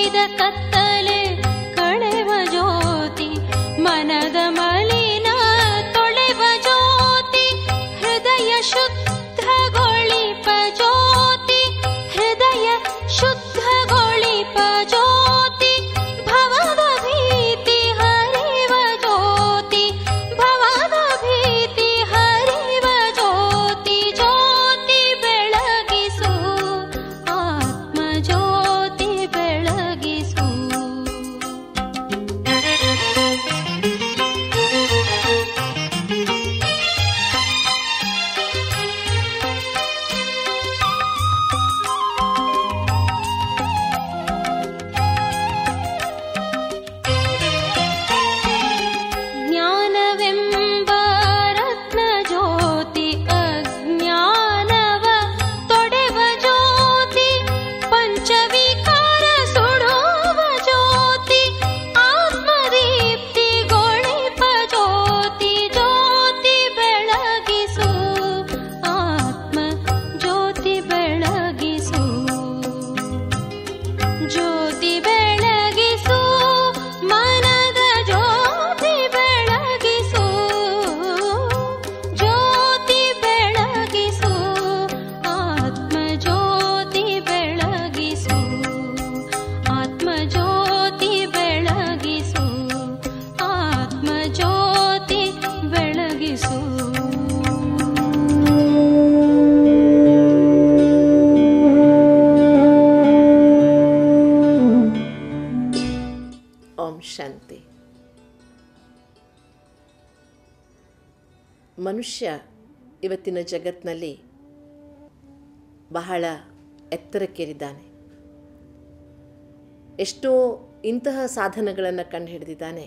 ತುಂಬಿದ ಕತ್ತಲೆ ಕಳೆವ ಜ್ಯೋತಿ ಮನದ ಮಲಿನ ತೊಳೆವ ಜ್ಯೋತಿ ಹೃದಯ ಶುದ್ಧಗೊಳಿಪ ಜ್ಯೋತಿ ಹೃದಯ ಶುದ್ಧಗೊಳಿಪ ಜ್ಯೋತಿ ಭವದ ಭೀತಿ ಹರಿವ ಜ್ಯೋತಿ ಭವದ ಭೀತಿ ಹರಿವ ಜ್ಯೋತಿ ಜ್ಯೋತಿ ಬೆಳಗಿಸು ಆತ್ಮ ಜ್ಯೋತಿ ಬೆಳಗಿಸು ಜ್ಞಾನವೆಂಬ ರತ್ನ ಜ್ಯೋತಿ ಅಜ್ಞಾನವ ತೊಡೆವ ಜ್ಯೋತಿ ಪಂಚವಿಕಾರ ಸುಡುವ ಜ್ಯೋತಿ ಆತ್ಮದೀಪ್ತಿಗೊಳಿಪ ಜ್ಯೋತಿ ಜ್ಯೋತಿ ಬೆಳಗಿಸು ಆತ್ಮ ಜ್ಯೋತಿ ಬೆಳಗಿಸು ಜ್ಯೋತಿ ಬೆಳಗಿಸು ಮನದ ಜ್ಯೋತಿ ಬೆಳಗಿಸು ಜ್ಯೋತಿ ಬೆಳಗಿಸು ಆತ್ಮ ಜ್ಯೋತಿ ಬೆಳಗಿಸು ಆತ್ಮ ಜ್ಯೋತಿ ಬೆಳಗಿಸು ಆತ್ಮ ಜ್ಯೋತಿ ಬೆಳಗಿಸು ಓಂ ಶಾಂತಿ. ಮನುಷ್ಯ ಇವತ್ತಿನ ಜಗತ್ತಿನಲ್ಲಿ ಬಹಳ ಎತ್ತರಕ್ಕೇರಿದ್ದಾನೆ. ಎಷ್ಟೋ ಇಂತಹ ಸಾಧನಗಳನ್ನು ಕಂಡುಹಿಡಿದಿದ್ದಾನೆ.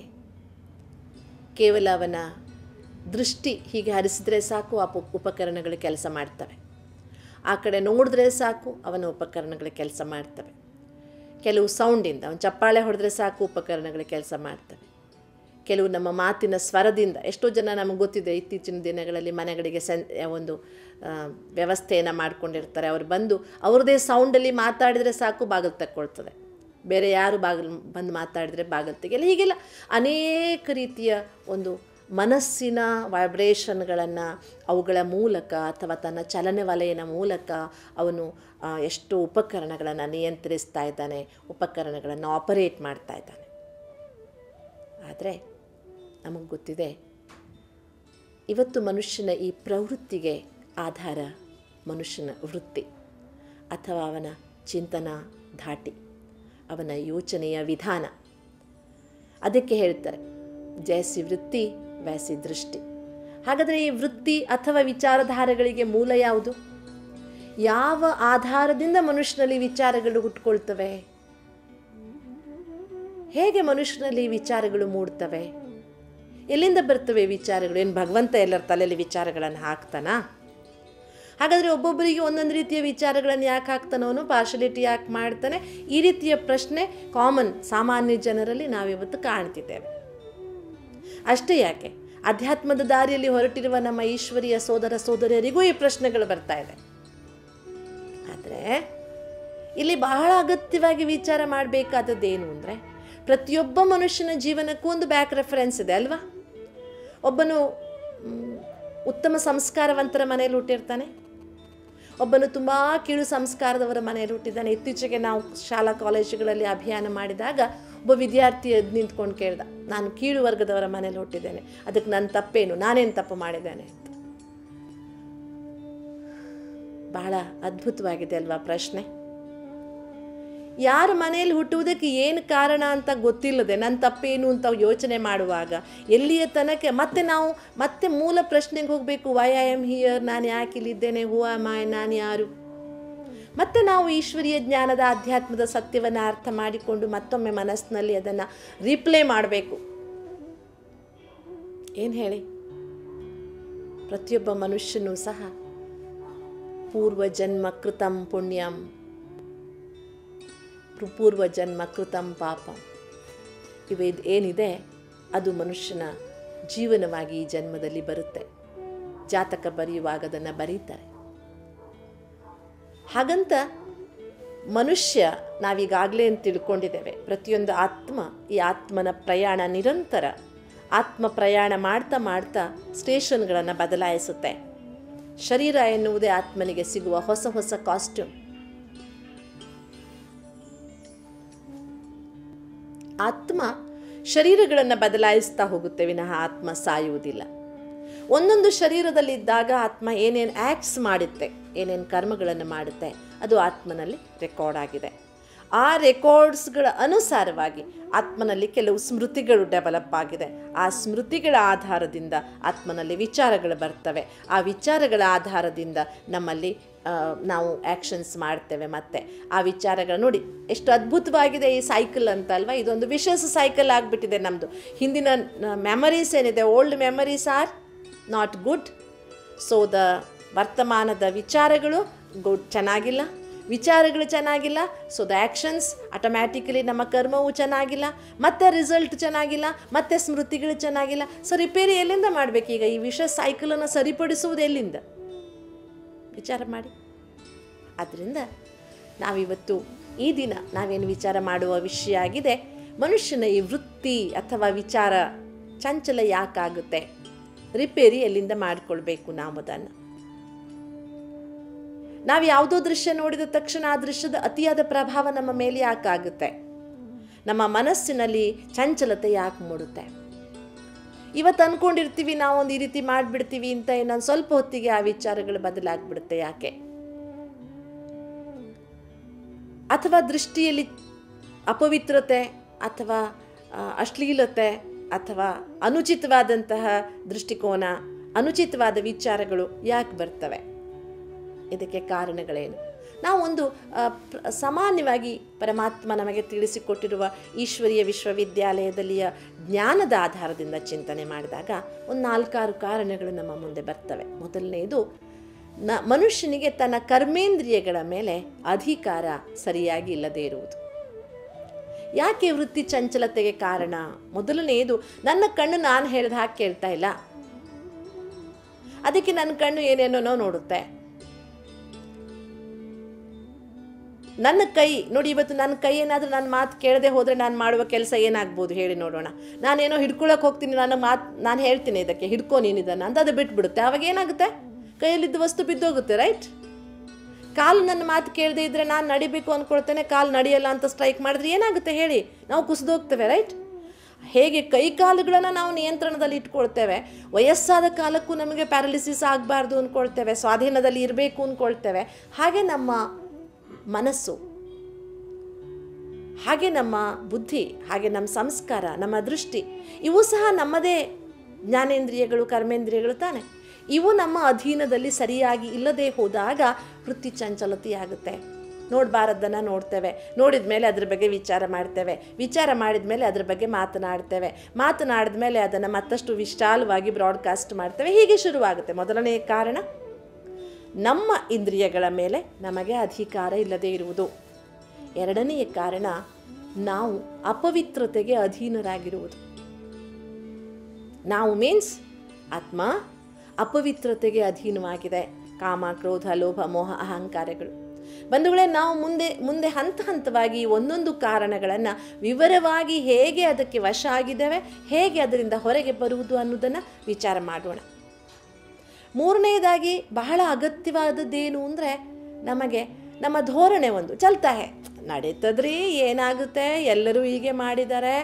ಕೇವಲ ಅವನ ದೃಷ್ಟಿ ಹೀಗೆ ಹರಿಸಿದ್ರೆ ಸಾಕು ಆ ಉಪಕರಣಗಳು ಕೆಲಸ ಮಾಡ್ತವೆ. ಆ ಕಡೆ ನೋಡಿದ್ರೆ ಸಾಕು ಅವನ ಉಪಕರಣಗಳು ಕೆಲಸ ಮಾಡ್ತವೆ. ಕೆಲವು ಸೌಂಡಿಂದ ಅವನು ಚಪ್ಪಾಳೆ ಹೊಡೆದ್ರೆ ಸಾಕು ಉಪಕರಣಗಳು ಕೆಲಸ ಮಾಡ್ತವೆ. ಕೆಲವು ನಮ್ಮ ಮಾತಿನ ಸ್ವರದಿಂದ ಎಷ್ಟೋ ಜನ ನಮಗೆ ಗೊತ್ತಿದೆ, ಇತ್ತೀಚಿನ ದಿನಗಳಲ್ಲಿ ಮನೆಗಳಿಗೆ ಒಂದು ವ್ಯವಸ್ಥೆಯನ್ನು ಮಾಡ್ಕೊಂಡಿರ್ತಾರೆ. ಅವರು ಬಂದು ಅವ್ರದ್ದೇ ಸೌಂಡಲ್ಲಿ ಮಾತಾಡಿದರೆ ಸಾಕು ಬಾಗಿಲು ತಕ್ಕೊಳ್ತದೆ. ಬೇರೆ ಯಾರು ಬಾಗಿಲು ಬಂದು ಮಾತಾಡಿದರೆ ಬಾಗಿಲು ತೆಗೆಯಲ್ಲ. ಹೀಗೆಲ್ಲ ಅನೇಕ ರೀತಿಯ ಒಂದು ಮನಸ್ಸಿನ ವೈಬ್ರೇಷನ್ಗಳನ್ನು ಅವುಗಳ ಮೂಲಕ ಅಥವಾ ತನ್ನ ಚಲನವಲಯನ ಮೂಲಕ ಅವನು ಎಷ್ಟೋ ಉಪಕರಣಗಳನ್ನು ನಿಯಂತ್ರಿಸ್ತಾ ಇದ್ದಾನೆ, ಉಪಕರಣಗಳನ್ನು ಆಪರೇಟ್ ಮಾಡ್ತಾ ಇದ್ದಾನೆ. ಆದರೆ ನಮಗೆ ಗೊತ್ತಿದೆ, ಇವತ್ತು ಮನುಷ್ಯನ ಈ ಪ್ರವೃತ್ತಿಗೆ ಆಧಾರ ಮನುಷ್ಯನ ವೃತ್ತಿ ಅಥವಾ ಅವನ ಚಿಂತನಾ ಧಾಟಿ, ಅವನ ಯೋಚನೆಯ ವಿಧಾನ. ಅದಕ್ಕೆ ಹೇಳ್ತಾರೆ ಜೈಸಿ ವೃತ್ತಿ ವೈಸಿ ದೃಷ್ಟಿ. ಹಾಗಾದರೆ ಈ ವೃತ್ತಿ ಅಥವಾ ವಿಚಾರಧಾರೆಗಳಿಗೆ ಮೂಲ ಯಾವುದು? ಯಾವ ಆಧಾರದಿಂದ ಮನುಷ್ಯನಲ್ಲಿ ವಿಚಾರಗಳು ಹುಟ್ಕೊಳ್ತವೆ? ಹೇಗೆ ಮನುಷ್ಯನಲ್ಲಿ ವಿಚಾರಗಳು ಮೂಡ್ತವೆ? ಎಲ್ಲಿಂದ ಬರ್ತವೆ ವಿಚಾರಗಳು? ಏನು ಭಗವಂತ ಎಲ್ಲರ ತಲೆಯಲ್ಲಿ ವಿಚಾರಗಳನ್ನು ಹಾಕ್ತಾನಾ? ಹಾಗಾದರೆ ಒಬ್ಬೊಬ್ಬರಿಗೆ ಒಂದೊಂದು ರೀತಿಯ ವಿಚಾರಗಳನ್ನು ಯಾಕೆ ಹಾಕ್ತಾನವನು? ಪಾರ್ಶಲಿಟಿ ಯಾಕೆ ಮಾಡ್ತಾನೆ? ಈ ರೀತಿಯ ಪ್ರಶ್ನೆ ಕಾಮನ್, ಸಾಮಾನ್ಯ ಜನರಲ್ಲಿ ನಾವಿವತ್ತು ಕಾಣ್ತಿದ್ದೇವೆ. ಅಷ್ಟೇ ಯಾಕೆ, ಅಧ್ಯಾತ್ಮದ ದಾರಿಯಲ್ಲಿ ಹೊರಟಿರುವ ನಮ್ಮ ಈಶ್ವರಿಯ ಸೋದರ ಸೋದರಿಯರಿಗೂ ಈ ಪ್ರಶ್ನೆಗಳು ಬರ್ತಾ ಇದೆ. ಆದರೆ ಇಲ್ಲಿ ಬಹಳ ಅಗತ್ಯವಾಗಿ ವಿಚಾರ ಮಾಡಬೇಕಾದದ್ದೇನು ಅಂದರೆ, ಪ್ರತಿಯೊಬ್ಬ ಮನುಷ್ಯನ ಜೀವನಕ್ಕೂ ಒಂದು ಬ್ಯಾಕ್ ರೆಫರೆನ್ಸ್ ಇದೆ ಅಲ್ವಾ? ಒಬ್ಬನು ಉತ್ತಮ ಸಂಸ್ಕಾರವಂತರ ಮನೆಯಲ್ಲಿ ಹುಟ್ಟಿರ್ತಾನೆ, ಒಬ್ಬನು ತುಂಬ ಕೀಳು ಸಂಸ್ಕಾರದವರ ಮನೆಯಲ್ಲಿ ಹುಟ್ಟಿದ್ದಾನೆ. ಇತ್ತೀಚೆಗೆ ನಾವು ಶಾಲಾ ಕಾಲೇಜುಗಳಲ್ಲಿ ಅಭಿಯಾನ ಮಾಡಿದಾಗ ಒಬ್ಬ ವಿದ್ಯಾರ್ಥಿ ಎದ್ದು ನಿಂತ್ಕೊಂಡು ಕೇಳ್ದ, ನಾನು ಕೀಳು ವರ್ಗದವರ ಮನೇಲಿ ಹುಟ್ಟಿದ್ದೇನೆ, ಅದಕ್ಕೆ ನನ್ನ ತಪ್ಪೇನು, ನಾನೇನು ತಪ್ಪು ಮಾಡಿದ್ದೇನೆ ಅಂತ. ಬಹಳ ಅದ್ಭುತವಾಗಿದೆ ಅಲ್ವಾ ಪ್ರಶ್ನೆ? ಯಾರ ಮನೆಯಲ್ಲಿ ಹುಟ್ಟುವುದಕ್ಕೆ ಏನು ಕಾರಣ ಅಂತ ಗೊತ್ತಿಲ್ಲದೆ ನನ್ನ ತಪ್ಪೇನು ಅಂತ ಯೋಚನೆ ಮಾಡುವಾಗ ಎಲ್ಲಿಯ ತನಕ ಮತ್ತೆ ಮೂಲ ಪ್ರಶ್ನೆಗೆ ಹೋಗಬೇಕು. ವೈ ಐ ಆಮ್ ಹಿಯರ್, ನಾನು ಯಾಕೆ ಇಲ್ಲಿದ್ದೇನೆ, ಹೂ ಆಮ್ ಐ, ನಾನು ಯಾರು? ಮತ್ತೆ ನಾವು ಈಶ್ವರೀಯ ಜ್ಞಾನದ ಆಧ್ಯಾತ್ಮದ ಸತ್ಯವನ್ನು ಅರ್ಥ ಮಾಡಿಕೊಂಡು ಮತ್ತೊಮ್ಮೆ ಮನಸ್ಸಿನಲ್ಲಿ ಅದನ್ನು ರಿಪ್ಲೇ ಮಾಡಬೇಕು. ಏನು ಹೇಳಿ, ಪ್ರತಿಯೊಬ್ಬ ಮನುಷ್ಯನೂ ಸಹ ಪೂರ್ವಜನ್ಮ ಕೃತಂ ಪುಣ್ಯಂ ಪೂರ್ವಜನ್ಮ ಕೃತಂ ಪಾಪಂ, ಏನಿದೆ ಅದು ಮನುಷ್ಯನ ಜೀವನವಾಗಿ ಈ ಜನ್ಮದಲ್ಲಿ ಬರುತ್ತೆ. ಜಾತಕ ಬರೆಯುವಾಗ ಅದನ್ನು ಬರೀತಾರೆ. ಹಾಗಂತ ಮನುಷ್ಯ ನಾವೀಗಾಗಲೇ ಅಂತ ತಿಳ್ಕೊಂಡಿದ್ದೇವೆ, ಪ್ರತಿಯೊಂದು ಆತ್ಮ, ಈ ಆತ್ಮನ ಪ್ರಯಾಣ ನಿರಂತರ. ಆತ್ಮ ಪ್ರಯಾಣ ಮಾಡ್ತಾ ಮಾಡ್ತಾ ಸ್ಟೇಷನ್ಗಳನ್ನು ಬದಲಾಯಿಸುತ್ತೆ. ಶರೀರ ಎನ್ನುವುದೇ ಆತ್ಮನಿಗೆ ಸಿಗುವ ಹೊಸ ಹೊಸ ಕಾಸ್ಟ್ಯೂಮ್. ಆತ್ಮ ಶರೀರಗಳನ್ನು ಬದಲಾಯಿಸ್ತಾ ಹೋಗುತ್ತೆ ವಿನಃ ಆತ್ಮ ಸಾಯುವುದಿಲ್ಲ. ಒಂದೊಂದು ಶರೀರದಲ್ಲಿದ್ದಾಗ ಆತ್ಮ ಏನೇನು ಆ್ಯಕ್ಟ್ಸ್ ಮಾಡುತ್ತೆ, ಏನೇನು ಕರ್ಮಗಳನ್ನು ಮಾಡುತ್ತೆ, ಅದು ಆತ್ಮನಲ್ಲಿ ರೆಕಾರ್ಡ್ ಆಗಿದೆ. ಆ ರೆಕಾರ್ಡ್ಸ್ಗಳ ಅನುಸಾರವಾಗಿ ಆತ್ಮನಲ್ಲಿ ಕೆಲವು ಸ್ಮೃತಿಗಳು ಡೆವಲಪ್ ಆಗಿದೆ. ಆ ಸ್ಮೃತಿಗಳ ಆಧಾರದಿಂದ ಆತ್ಮನಲ್ಲಿ ವಿಚಾರಗಳು ಬರ್ತವೆ. ಆ ವಿಚಾರಗಳ ಆಧಾರದಿಂದ ನಮ್ಮಲ್ಲಿ ನಾವು ಆ್ಯಕ್ಷನ್ಸ್ ಮಾಡ್ತೇವೆ. ಮತ್ತು ಆ ವಿಚಾರಗಳು ನೋಡಿ ಎಷ್ಟು ಅದ್ಭುತವಾಗಿದೆ ಈ ಸೈಕಲ್ ಅಂತ ಅಲ್ವಾ. ಇದೊಂದು ವಿಶೇಷ ಸೈಕಲ್ ಆಗಿಬಿಟ್ಟಿದೆ ನಮ್ಮದು. ಹಿಂದಿನ ಮೆಮರೀಸ್ ಏನಿದೆ, old memories are not good. So ವರ್ತಮಾನದ ವಿಚಾರಗಳು ಚೆನ್ನಾಗಿಲ್ಲ, ವಿಚಾರಗಳು ಚೆನ್ನಾಗಿಲ್ಲ. ಸೊ ದ ಆ್ಯಕ್ಷನ್ಸ್ ಆಟೋಮ್ಯಾಟಿಕಲಿ ನಮ್ಮ ಕರ್ಮವು ಚೆನ್ನಾಗಿಲ್ಲ, ಮತ್ತು ರಿಸಲ್ಟ್ ಚೆನ್ನಾಗಿಲ್ಲ, ಮತ್ತು ಸ್ಮೃತಿಗಳು ಚೆನ್ನಾಗಿಲ್ಲ. ಸೊ ರಿಪೇರಿ ಎಲ್ಲಿಂದ ಮಾಡಬೇಕೀಗ? ಈ ವಿಷ ಸೈಕಲನ್ನು ಸರಿಪಡಿಸುವುದು ಎಲ್ಲಿಂದ? ವಿಚಾರ ಮಾಡಿ. ಆದ್ದರಿಂದ ನಾವಿವತ್ತು ಈ ದಿನ ನಾವೇನು ವಿಚಾರ ಮಾಡುವ ವಿಷಯ ಆಗಿದೆ, ಮನುಷ್ಯನ ಈ ವೃತ್ತಿ ಅಥವಾ ವಿಚಾರ ಚಂಚಲ ಯಾಕಾಗುತ್ತೆ, ರಿಪೇರಿ ಎಲ್ಲಿಂದ ಮಾಡಿಕೊಳ್ಬೇಕು ನಾವು ಅದನ್ನು. ನಾವು ಯಾವುದೋ ದೃಶ್ಯ ನೋಡಿದ ತಕ್ಷಣ ಆ ದೃಶ್ಯದ ಅತಿಯಾದ ಪ್ರಭಾವ ನಮ್ಮ ಮೇಲೆ ಯಾಕಾಗುತ್ತೆ? ನಮ್ಮ ಮನಸ್ಸಿನಲ್ಲಿ ಚಂಚಲತೆ ಯಾಕೆ ಮೂಡುತ್ತೆ? ಇವತ್ತು ಅಂದ್ಕೊಂಡಿರ್ತೀವಿ ನಾವೊಂದು ಈ ರೀತಿ ಮಾಡಿಬಿಡ್ತೀವಿ ಅಂತ, ಇನ್ನೊಂದು ಸ್ವಲ್ಪ ಹೊತ್ತಿಗೆ ಆ ವಿಚಾರಗಳು ಬದಲಾಗ್ಬಿಡುತ್ತೆ. ಯಾಕೆ? ಅಥವಾ ದೃಷ್ಟಿಯಲ್ಲಿ ಅಪವಿತ್ರತೆ ಅಥವಾ ಅಶ್ಲೀಲತೆ ಅಥವಾ ಅನುಚಿತವಾದಂತಹ ದೃಷ್ಟಿಕೋನ, ಅನುಚಿತವಾದ ವಿಚಾರಗಳು ಯಾಕೆ ಬರ್ತವೆ? ಇದಕ್ಕೆ ಕಾರಣಗಳೇನು? ನಾವೊಂದು ಸಾಮಾನ್ಯವಾಗಿ ಪರಮಾತ್ಮ ನಮಗೆ ತಿಳಿಸಿಕೊಟ್ಟಿರುವ ಈಶ್ವರೀಯ ವಿಶ್ವವಿದ್ಯಾಲಯದಲ್ಲಿಯ ಜ್ಞಾನದ ಆಧಾರದಿಂದ ಚಿಂತನೆ ಮಾಡಿದಾಗ ಒಂದು 4-6 ಕಾರಣಗಳು ನಮ್ಮ ಮುಂದೆ ಬರ್ತವೆ. ಮೊದಲನೆಯದು, ಮನುಷ್ಯನಿಗೆ ತನ್ನ ಕರ್ಮೇಂದ್ರಿಯಗಳ ಮೇಲೆ ಅಧಿಕಾರ ಸರಿಯಾಗಿ ಇಲ್ಲದೇ ಇರುವುದು. ಯಾಕೆ ವೃತ್ತಿ ಚಂಚಲತೆಗೆ ಕಾರಣ? ಮೊದಲನೆಯದು, ನನ್ನ ಕಣ್ಣು ನಾನು ಹೇಳಿದ ಹಾಗೆ ಕೇಳ್ತಾ ಇಲ್ಲ. ಅದಕ್ಕೆ ನನ್ನ ಕಣ್ಣು ಏನೇನೋ ನೋಡುತ್ತೆ. ನನ್ನ ಕೈ ನೋಡಿ, ಇವತ್ತು ನನ್ನ ಕೈ ಏನಾದರೂ ನನ್ನ ಮಾತು ಕೇಳದೆ ಹೋದರೆ ನಾನು ಮಾಡುವ ಕೆಲಸ ಏನಾಗ್ಬೋದು ಹೇಳಿ ನೋಡೋಣ. ನಾನೇನೋ ಹಿಡ್ಕೊಳಕ್ಕೆ ಹೋಗ್ತೀನಿ, ನಾನು ಹೇಳ್ತೀನಿ ಇದಕ್ಕೆ ಹಿಡ್ಕೊ ನೀನು ಇದನ್ನು ಅಂತ, ಅದು ಬಿಟ್ಬಿಡುತ್ತೆ. ಅವಾಗ ಏನಾಗುತ್ತೆ? ಕೈಯಲ್ಲಿದ್ದ ವಸ್ತು ಬಿದ್ದೋಗುತ್ತೆ, ರೈಟ್? ಕಾಲು ನನ್ನ ಮಾತು ಕೇಳದೆ ಇದ್ದರೆ ನಾನು ನಡಿಬೇಕು ಅಂದ್ಕೊಳ್ತೇನೆ, ಕಾಲು ನಡೆಯಲ್ಲ ಅಂತ ಸ್ಟ್ರೈಕ್ ಮಾಡಿದ್ರೆ ಏನಾಗುತ್ತೆ ಹೇಳಿ? ನಾವು ಕುಸಿದೋಗ್ತೇವೆ, ರೈಟ್? ಹೇಗೆ ಕೈ ಕಾಲುಗಳನ್ನು ನಾವು ನಿಯಂತ್ರಣದಲ್ಲಿ ಇಟ್ಕೊಳ್ತೇವೆ, ವಯಸ್ಸಾದ ಕಾಲಕ್ಕೂ ನಮಗೆ ಪ್ಯಾರಲಿಸಿಸ್ ಆಗಬಾರ್ದು ಅಂದ್ಕೊಳ್ತೇವೆ, ಸ್ವಾಧೀನದಲ್ಲಿ ಇರಬೇಕು ಅಂದ್ಕೊಳ್ತೇವೆ, ಹಾಗೆ ನಮ್ಮ ಮನಸ್ಸು, ಹಾಗೆ ನಮ್ಮ ಬುದ್ಧಿ, ಹಾಗೆ ನಮ್ಮ ಸಂಸ್ಕಾರ, ನಮ್ಮ ದೃಷ್ಟಿ, ಇವು ಸಹ ನಮ್ಮದೇ ಜ್ಞಾನೇಂದ್ರಿಯಗಳು, ಕರ್ಮೇಂದ್ರಿಯಗಳು ತಾನೆ. ಇವು ನಮ್ಮ ಅಧೀನದಲ್ಲಿ ಸರಿಯಾಗಿ ಇಲ್ಲದೆ ಹೋದಾಗ ವೃತ್ತಿ ಚಂಚಲತೆಯಾಗುತ್ತೆ. ನೋಡಬಾರದ್ದನ್ನು ನೋಡ್ತೇವೆ, ನೋಡಿದ ಮೇಲೆ ಅದ್ರ ಬಗ್ಗೆ ವಿಚಾರ ಮಾಡ್ತೇವೆ, ವಿಚಾರ ಮಾಡಿದ ಮೇಲೆ ಅದ್ರ ಬಗ್ಗೆ ಮಾತನಾಡ್ತೇವೆ, ಮಾತನಾಡಿದ ಮೇಲೆ ಅದನ್ನು ಮತ್ತಷ್ಟು ವಿಶಾಲವಾಗಿ ಬ್ರಾಡ್ಕಾಸ್ಟ್ ಮಾಡ್ತೇವೆ. ಹೀಗೆ ಶುರುವಾಗುತ್ತೆ. ಮೊದಲನೆಯ ಕಾರಣ, ನಮ್ಮ ಇಂದ್ರಿಯಗಳ ಮೇಲೆ ನಮಗೆ ಅಧಿಕಾರ ಇಲ್ಲದೆ ಇರುವುದು. ಎರಡನೆಯ ಕಾರಣ, ನಾವು ಅಪವಿತ್ರತೆಗೆ ಅಧೀನರಾಗಿರುವುದು. ನಾವು ಮೀನ್ಸ್ ಆತ್ಮ ಅಪವಿತ್ರತೆಗೆ ಅಧೀನವಾಗಿದೆ. ಕಾಮ, ಕ್ರೋಧ, ಲೋಭ, ಮೋಹ, ಅಹಂಕಾರಗಳು. ಬಂಧುಗಳೇ, ನಾವು ಮುಂದೆ ಹಂತ ಹಂತವಾಗಿ ಒಂದೊಂದು ಕಾರಣಗಳನ್ನು ವಿವರವಾಗಿ ಹೇಗೆ ಅದಕ್ಕೆ ವಶ ಆಗಿದ್ದೇವೆ, ಹೇಗೆ ಅದರಿಂದ ಹೊರಗೆ ಬರುವುದು ಅನ್ನೋದನ್ನು ವಿಚಾರ ಮಾಡೋಣ. ಮೂರನೆಯದಾಗಿ ಬಹಳ ಅಗತ್ಯವಾದದ್ದೇನು ಅಂದರೆ, ನಮಗೆ ನಮ್ಮ ಧೋರಣೆ ಒಂದು ಚಲ್ತಾ ಹೇ, ನಡೀತದ್ರಿ, ಏನಾಗುತ್ತೆ, ಎಲ್ಲರೂ ಹೀಗೆ ಮಾಡಿದ್ದಾರೆ.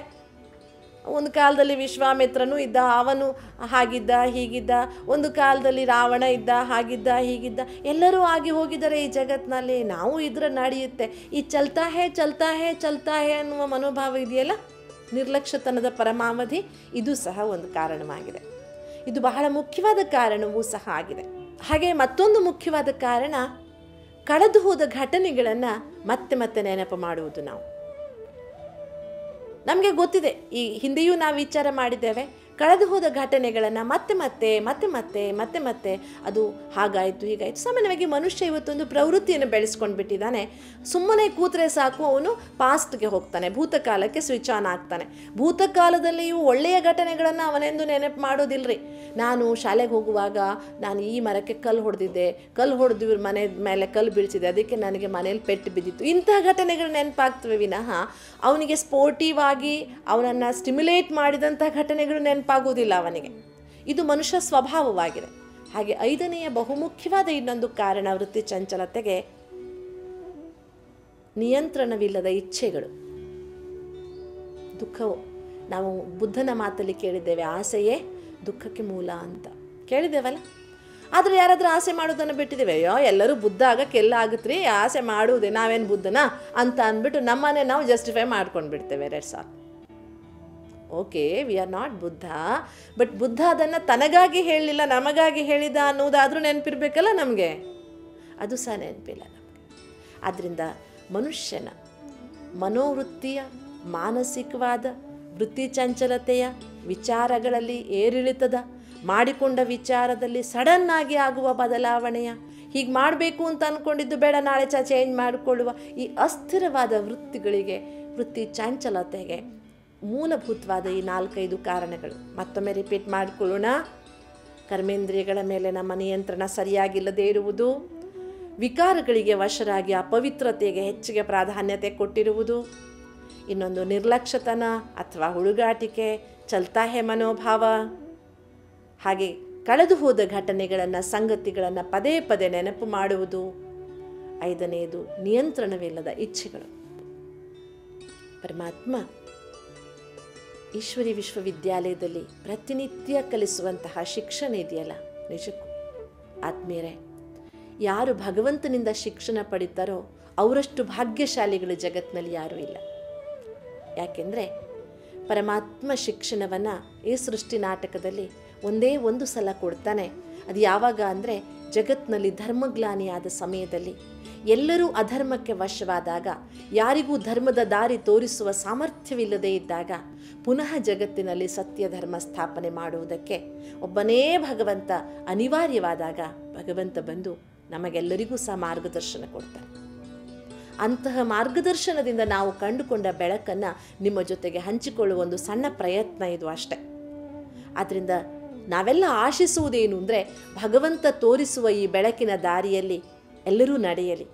ಒಂದು ಕಾಲದಲ್ಲಿ ವಿಶ್ವಾಮಿತ್ರನೂ ಇದ್ದ, ಅವನು ಹಾಗಿದ್ದ ಹೀಗಿದ್ದ. ಒಂದು ಕಾಲದಲ್ಲಿ ರಾವಣ ಇದ್ದ, ಹಾಗಿದ್ದ ಹೀಗಿದ್ದ. ಎಲ್ಲರೂ ಆಗಿ ಹೋಗಿದ್ದಾರೆ ಈ ಜಗತ್ತಿನಲ್ಲಿ, ನಾವು ಇದ್ರೆ ನಡೆಯುತ್ತೆ. ಈ ಚಲ್ತಾ ಹೇ ಚಲ್ತಾ ಹೇ ಚಲ್ತಾ ಹೇ ಅನ್ನುವ ಮನೋಭಾವ ಇದೆಯಲ್ಲ, ನಿರ್ಲಕ್ಷ್ಯತನದ ಪರಮಾವಧಿ, ಇದು ಸಹ ಒಂದು ಕಾರಣವಾಗಿದೆ. ಇದು ಬಹಳ ಮುಖ್ಯವಾದ ಕಾರಣವೂ ಸಹ ಆಗಿದೆ. ಹಾಗೆ ಮತ್ತೊಂದು ಮುಖ್ಯವಾದ ಕಾರಣ, ಕಳೆದು ಹೋದ ಘಟನೆಗಳನ್ನು ಮತ್ತೆ ಮತ್ತೆ ನೆನಪು ಮಾಡುವುದು. ನಮಗೆ ಗೊತ್ತಿದೆ, ಈ ಹಿಂದೆಯೂ ನಾವು ವಿಚಾರ ಮಾಡಿದ್ದೇವೆ, ಕಳೆದು ಹೋದ ಘಟನೆಗಳನ್ನು ಮತ್ತೆ ಮತ್ತೆ ಮತ್ತೆ ಮತ್ತೆ ಮತ್ತೆ ಮತ್ತೆ ಅದು ಹಾಗಾಯಿತು ಹೀಗಾಯಿತು. ಸಾಮಾನ್ಯವಾಗಿ ಮನುಷ್ಯ ಇವತ್ತೊಂದು ಪ್ರವೃತ್ತಿಯನ್ನು ಬೆಳೆಸ್ಕೊಂಡು ಬಿಟ್ಟಿದ್ದಾನೆ. ಸುಮ್ಮನೆ ಕೂತ್ರೆ ಸಾಕು, ಅವನು ಪಾಸ್ಟ್ಗೆ ಹೋಗ್ತಾನೆ, ಭೂತಕಾಲಕ್ಕೆ ಸ್ವಿಚ್ ಆನ್ ಆಗ್ತಾನೆ. ಭೂತಕಾಲದಲ್ಲಿಯೂ ಒಳ್ಳೆಯ ಘಟನೆಗಳನ್ನು ಅವನೆಂದು ನೆನಪು ಮಾಡೋದಿಲ್ಲರಿ. ನಾನು ಶಾಲೆಗೆ ಹೋಗುವಾಗ ನಾನು ಈ ಮರಕ್ಕೆ ಕಲ್ಲು ಹೊಡೆದಿದ್ದೆ, ಕಲ್ಲು ಹೊಡೆದು ಇವ್ರ ಮನೆ ಮೇಲೆ ಕಲ್ಲು ಬೀಳ್ಸಿದೆ, ಅದಕ್ಕೆ ನನಗೆ ಮನೇಲಿ ಪೆಟ್ಟು ಬಿದ್ದಿತ್ತು. ಇಂತಹ ಘಟನೆಗಳು ನೆನಪಾಗ್ತವೆ ವಿನಃ ಅವನಿಗೆ ಸ್ಪೋರ್ಟಿವ್ ಆಗಿ ಅವನನ್ನು ಸ್ಟಿಮ್ಯುಲೇಟ್ ಮಾಡಿದಂಥ ಘಟನೆಗಳು ನೆನಪಾಗುವುದಿಲ್ಲ ಅವನಿಗೆ. ಇದು ಮನುಷ್ಯ ಸ್ವಭಾವವಾಗಿದೆ. ಹಾಗೆ 5ನೆಯ ಬಹುಮುಖ್ಯವಾದ ಇನ್ನೊಂದು ಕಾರಣ ವೃತ್ತಿ ಚಂಚಲತೆಗೆ ನಿಯಂತ್ರಣವಿಲ್ಲದ ಇಚ್ಛೆಗಳು, ದುಃಖವು. ನಾವು ಬುದ್ಧನ ಮಾತಲ್ಲಿ ಕೇಳಿದ್ದೇವೆ, ಆಸೆಯೇ ದುಃಖಕ್ಕೆ ಮೂಲ ಅಂತ ಕೇಳಿದ್ದೇವಲ್ಲ. ಆದರೆ ಯಾರಾದರೂ ಆಸೆ ಮಾಡೋದನ್ನು ಬಿಟ್ಟಿದ್ದೇವೆ. ಅಯ್ಯೋ ಎಲ್ಲರೂ ಬುದ್ಧ ಆಗಕ್ಕೆಲ್ಲ ಆಗುತ್ತೆ ರೀ, ಆಸೆ ಮಾಡುವುದೇ, ನಾವೇನು ಬುದ್ಧನ ಅಂತ ಅಂದ್ಬಿಟ್ಟು ನಮ್ಮನೆ ನಾವು ಜಸ್ಟಿಫೈ ಮಾಡ್ಕೊಂಡು ಬಿಡ್ತೇವೆ 2 ಸಾಲ. Okay, we are not Buddha, but Buddha ಅದನ್ನು ತನಗಾಗಿ ಹೇಳಲಿಲ್ಲ, ನಮಗಾಗಿ ಹೇಳಿದ ಅನ್ನೋದಾದರೂ ನೆನಪಿರ್ಬೇಕಲ್ಲ ನಮಗೆ. ಅದು ಸಹ ನೆನಪಿಲ್ಲ ನಮಗೆ. ಆದ್ದರಿಂದ ಮನುಷ್ಯನ ಮನೋವೃತ್ತಿಯ, ಮಾನಸಿಕವಾದ ವೃತ್ತಿ ಚಂಚಲತೆಯ ವಿಚಾರಗಳಲ್ಲಿ ಏರಿಳಿತದ, ಮಾಡಿಕೊಂಡ ವಿಚಾರದಲ್ಲಿ ಸಡನ್ನಾಗಿ ಆಗುವ ಬದಲಾವಣೆಯ, ಹೀಗೆ ಮಾಡಬೇಕು ಅಂತ ಅಂದ್ಕೊಂಡಿದ್ದು ಬೇಡ ನಾಳೆ ಚೇಂಜ್ ಮಾಡಿಕೊಳ್ಳುವ ಈ ಅಸ್ಥಿರವಾದ ವೃತ್ತಿಗಳಿಗೆ, ವೃತ್ತಿ ಚಂಚಲತೆಗೆ ಮೂಲಭೂತವಾದ ಈ 4-5 ಕಾರಣಗಳು. ಮತ್ತೊಮ್ಮೆ ರಿಪೀಟ್ ಮಾಡಿಕೊಳ್ಳೋಣ. ಕರ್ಮೇಂದ್ರಿಯಗಳ ಮೇಲೆ ನಮ್ಮ ನಿಯಂತ್ರಣ ಸರಿಯಾಗಿಲ್ಲದೆ ಇರುವುದು, ವಿಕಾರಗಳಿಗೆ ವಶರಾಗಿ ಅಪವಿತ್ರತೆಗೆ ಹೆಚ್ಚಿಗೆ ಪ್ರಾಧಾನ್ಯತೆ ಕೊಟ್ಟಿರುವುದು, ಇನ್ನೊಂದು ನಿರ್ಲಕ್ಷ್ಯತನ ಅಥವಾ ಹುಡುಗಾಟಿಕೆ, ಚಲ್ತಾಹೆ ಮನೋಭಾವ, ಹಾಗೆ ಕಳೆದು ಹೋದ ಘಟನೆಗಳನ್ನು, ಸಂಗತಿಗಳನ್ನು ಪದೇ ಪದೇ ನೆನಪು ಮಾಡುವುದು. 5ನೆಯದು ನಿಯಂತ್ರಣವಿಲ್ಲದ ಇಚ್ಛೆಗಳು. ಪರಮಾತ್ಮ ಈಶ್ವರಿ ವಿಶ್ವವಿದ್ಯಾಲಯದಲ್ಲಿ ಪ್ರತಿನಿತ್ಯ ಕಲಿಸುವಂತಹ ಶಿಕ್ಷಣ ಇದೆಯಲ್ಲ, ನಿಜಕ್ಕೂ ಆತ್ಮೀಯರೇ, ಯಾರು ಭಗವಂತನಿಂದ ಶಿಕ್ಷಣ ಪಡಿತಾರೋ ಅವರಷ್ಟು ಭಾಗ್ಯಶಾಲಿಗಳು ಜಗತ್ತಿನಲ್ಲಿ ಯಾರೂ ಇಲ್ಲ. ಯಾಕೆಂದರೆ ಪರಮಾತ್ಮ ಶಿಕ್ಷಣವನ್ನು ಈ ಸೃಷ್ಟಿ ನಾಟಕದಲ್ಲಿ ಒಂದೇ ಒಂದು ಸಲ ಕೊಡ್ತಾನೆ. ಅದು ಯಾವಾಗ ಅಂದರೆ ಜಗತ್ತಿನಲ್ಲಿ ಧರ್ಮಗ್ಲಾನಿಯಾದ ಸಮಯದಲ್ಲಿ, ಎಲ್ಲರೂ ಅಧರ್ಮಕ್ಕೆ ವಶವಾದಾಗ, ಯಾರಿಗೂ ಧರ್ಮದ ದಾರಿ ತೋರಿಸುವ ಸಾಮರ್ಥ್ಯವಿಲ್ಲದೇ ಇದ್ದಾಗ, ಪುನಃ ಜಗತ್ತಿನಲ್ಲಿ ಸತ್ಯ ಧರ್ಮ ಸ್ಥಾಪನೆ ಮಾಡುವುದಕ್ಕೆ ಒಬ್ಬನೇ ಭಗವಂತ ಅನಿವಾರ್ಯವಾದಾಗ ಭಗವಂತ ಬಂದು ನಮಗೆಲ್ಲರಿಗೂ ಸಹ ಮಾರ್ಗದರ್ಶನ ಕೊಡ್ತಾರೆ. ಅಂತಹ ಮಾರ್ಗದರ್ಶನದಿಂದ ನಾವು ಕಂಡುಕೊಂಡ ಬೆಳಕನ್ನು ನಿಮ್ಮ ಜೊತೆಗೆ ಹಂಚಿಕೊಳ್ಳುವ ಒಂದು ಸಣ್ಣ ಪ್ರಯತ್ನ ಇದು ಅಷ್ಟೆ. ಆದ್ದರಿಂದ ನಾವೆಲ್ಲ ಆಶಿಸುವುದೇನು ಅಂದರೆ ಭಗವಂತ ತೋರಿಸುವ ಈ ಬೆಳಕಿನ ದಾರಿಯಲ್ಲಿ ಎಲ್ಲರೂ ನಡೆಯಲಿ.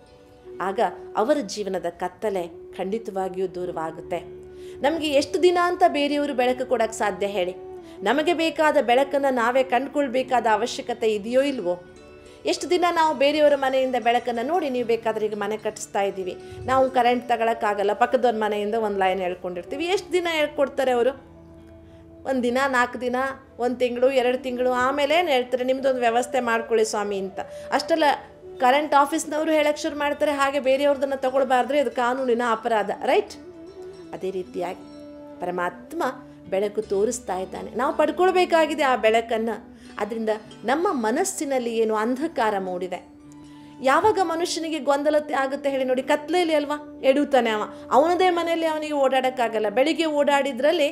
ಆಗ ಅವರ ಜೀವನದ ಕತ್ತಲೆ ಖಂಡಿತವಾಗಿಯೂ ದೂರವಾಗುತ್ತೆ. ನಮಗೆ ಎಷ್ಟು ದಿನ ಅಂತ ಬೇರೆಯವರು ಬೆಳಕು ಕೊಡೋಕ್ಕೆ ಸಾಧ್ಯ ಹೇಳಿ? ನಮಗೆ ಬೇಕಾದ ಬೆಳಕನ್ನು ನಾವೇ ಕಂಡುಕೊಳ್ಬೇಕಾದ ಅವಶ್ಯಕತೆ ಇದೆಯೋ ಇಲ್ವೋ? ಎಷ್ಟು ದಿನ ನಾವು ಬೇರೆಯವರ ಮನೆಯಿಂದ ಬೆಳಕನ್ನು ನೋಡಿ, ನೀವು ಬೇಕಾದರೆ ಈಗ ಮನೆ ಕಟ್ಟಿಸ್ತಾ ಇದ್ದೀವಿ, ನಾವು ಕರೆಂಟ್ ತಗೊಳಕ್ಕಾಗಲ್ಲ, ಪಕ್ಕದವ್ರ ಮನೆಯಿಂದ ಒಂದು ಲೈನ್ ಹೇಳ್ಕೊಂಡಿರ್ತೀವಿ. ಎಷ್ಟು ದಿನ ಹೇಳ್ಕೊಡ್ತಾರೆ ಅವರು? 1 ದಿನ, 4 ದಿನ, 1 ತಿಂಗಳು, 2 ತಿಂಗಳು, ಆಮೇಲೆ ಏನು ಹೇಳ್ತಾರೆ, ನಿಮ್ಮದೊಂದು ವ್ಯವಸ್ಥೆ ಮಾಡ್ಕೊಳ್ಳಿ ಸ್ವಾಮಿ ಅಂತ. ಅಷ್ಟೆಲ್ಲ ಕರೆಂಟ್ ಆಫೀಸ್ನವರು ಹೇಳಕ್ಕೆ ಶುರು ಮಾಡ್ತಾರೆ, ಹಾಗೆ ಬೇರೆಯವ್ರದನ್ನು ತಗೊಳ್ಬಾರ್ದ್ರೆ ಅದು ಕಾನೂನಿನ ಅಪರಾಧ, ರೈಟ್? ಅದೇ ರೀತಿಯಾಗಿ ಪರಮಾತ್ಮ ಬೆಳಕು ತೋರಿಸ್ತಾ ಇದ್ದಾನೆ. ನಾವು ಪಡ್ಕೊಳ್ಬೇಕಾಗಿದೆ ಆ ಬೆಳಕನ್ನು. ಅದರಿಂದ ನಮ್ಮ ಮನಸ್ಸಿನಲ್ಲಿ ಏನು ಅಂಧಕಾರ ಮೂಡಿದೆ, ಯಾವಾಗ ಮನುಷ್ಯನಿಗೆ ಗೊಂದಲತೆ ಆಗುತ್ತೆ ಹೇಳಿ ನೋಡಿ, ಕತ್ಲೆಯಲ್ಲಿ ಅಲ್ವಾ ಎಡುತ್ತಾನೆ ಅವನದೇ ಮನೆಯಲ್ಲಿ ಅವನಿಗೆ ಓಡಾಡೋಕ್ಕಾಗಲ್ಲ. ಬೆಳಿಗ್ಗೆ ಓಡಾಡಿದ್ರಲ್ಲಿ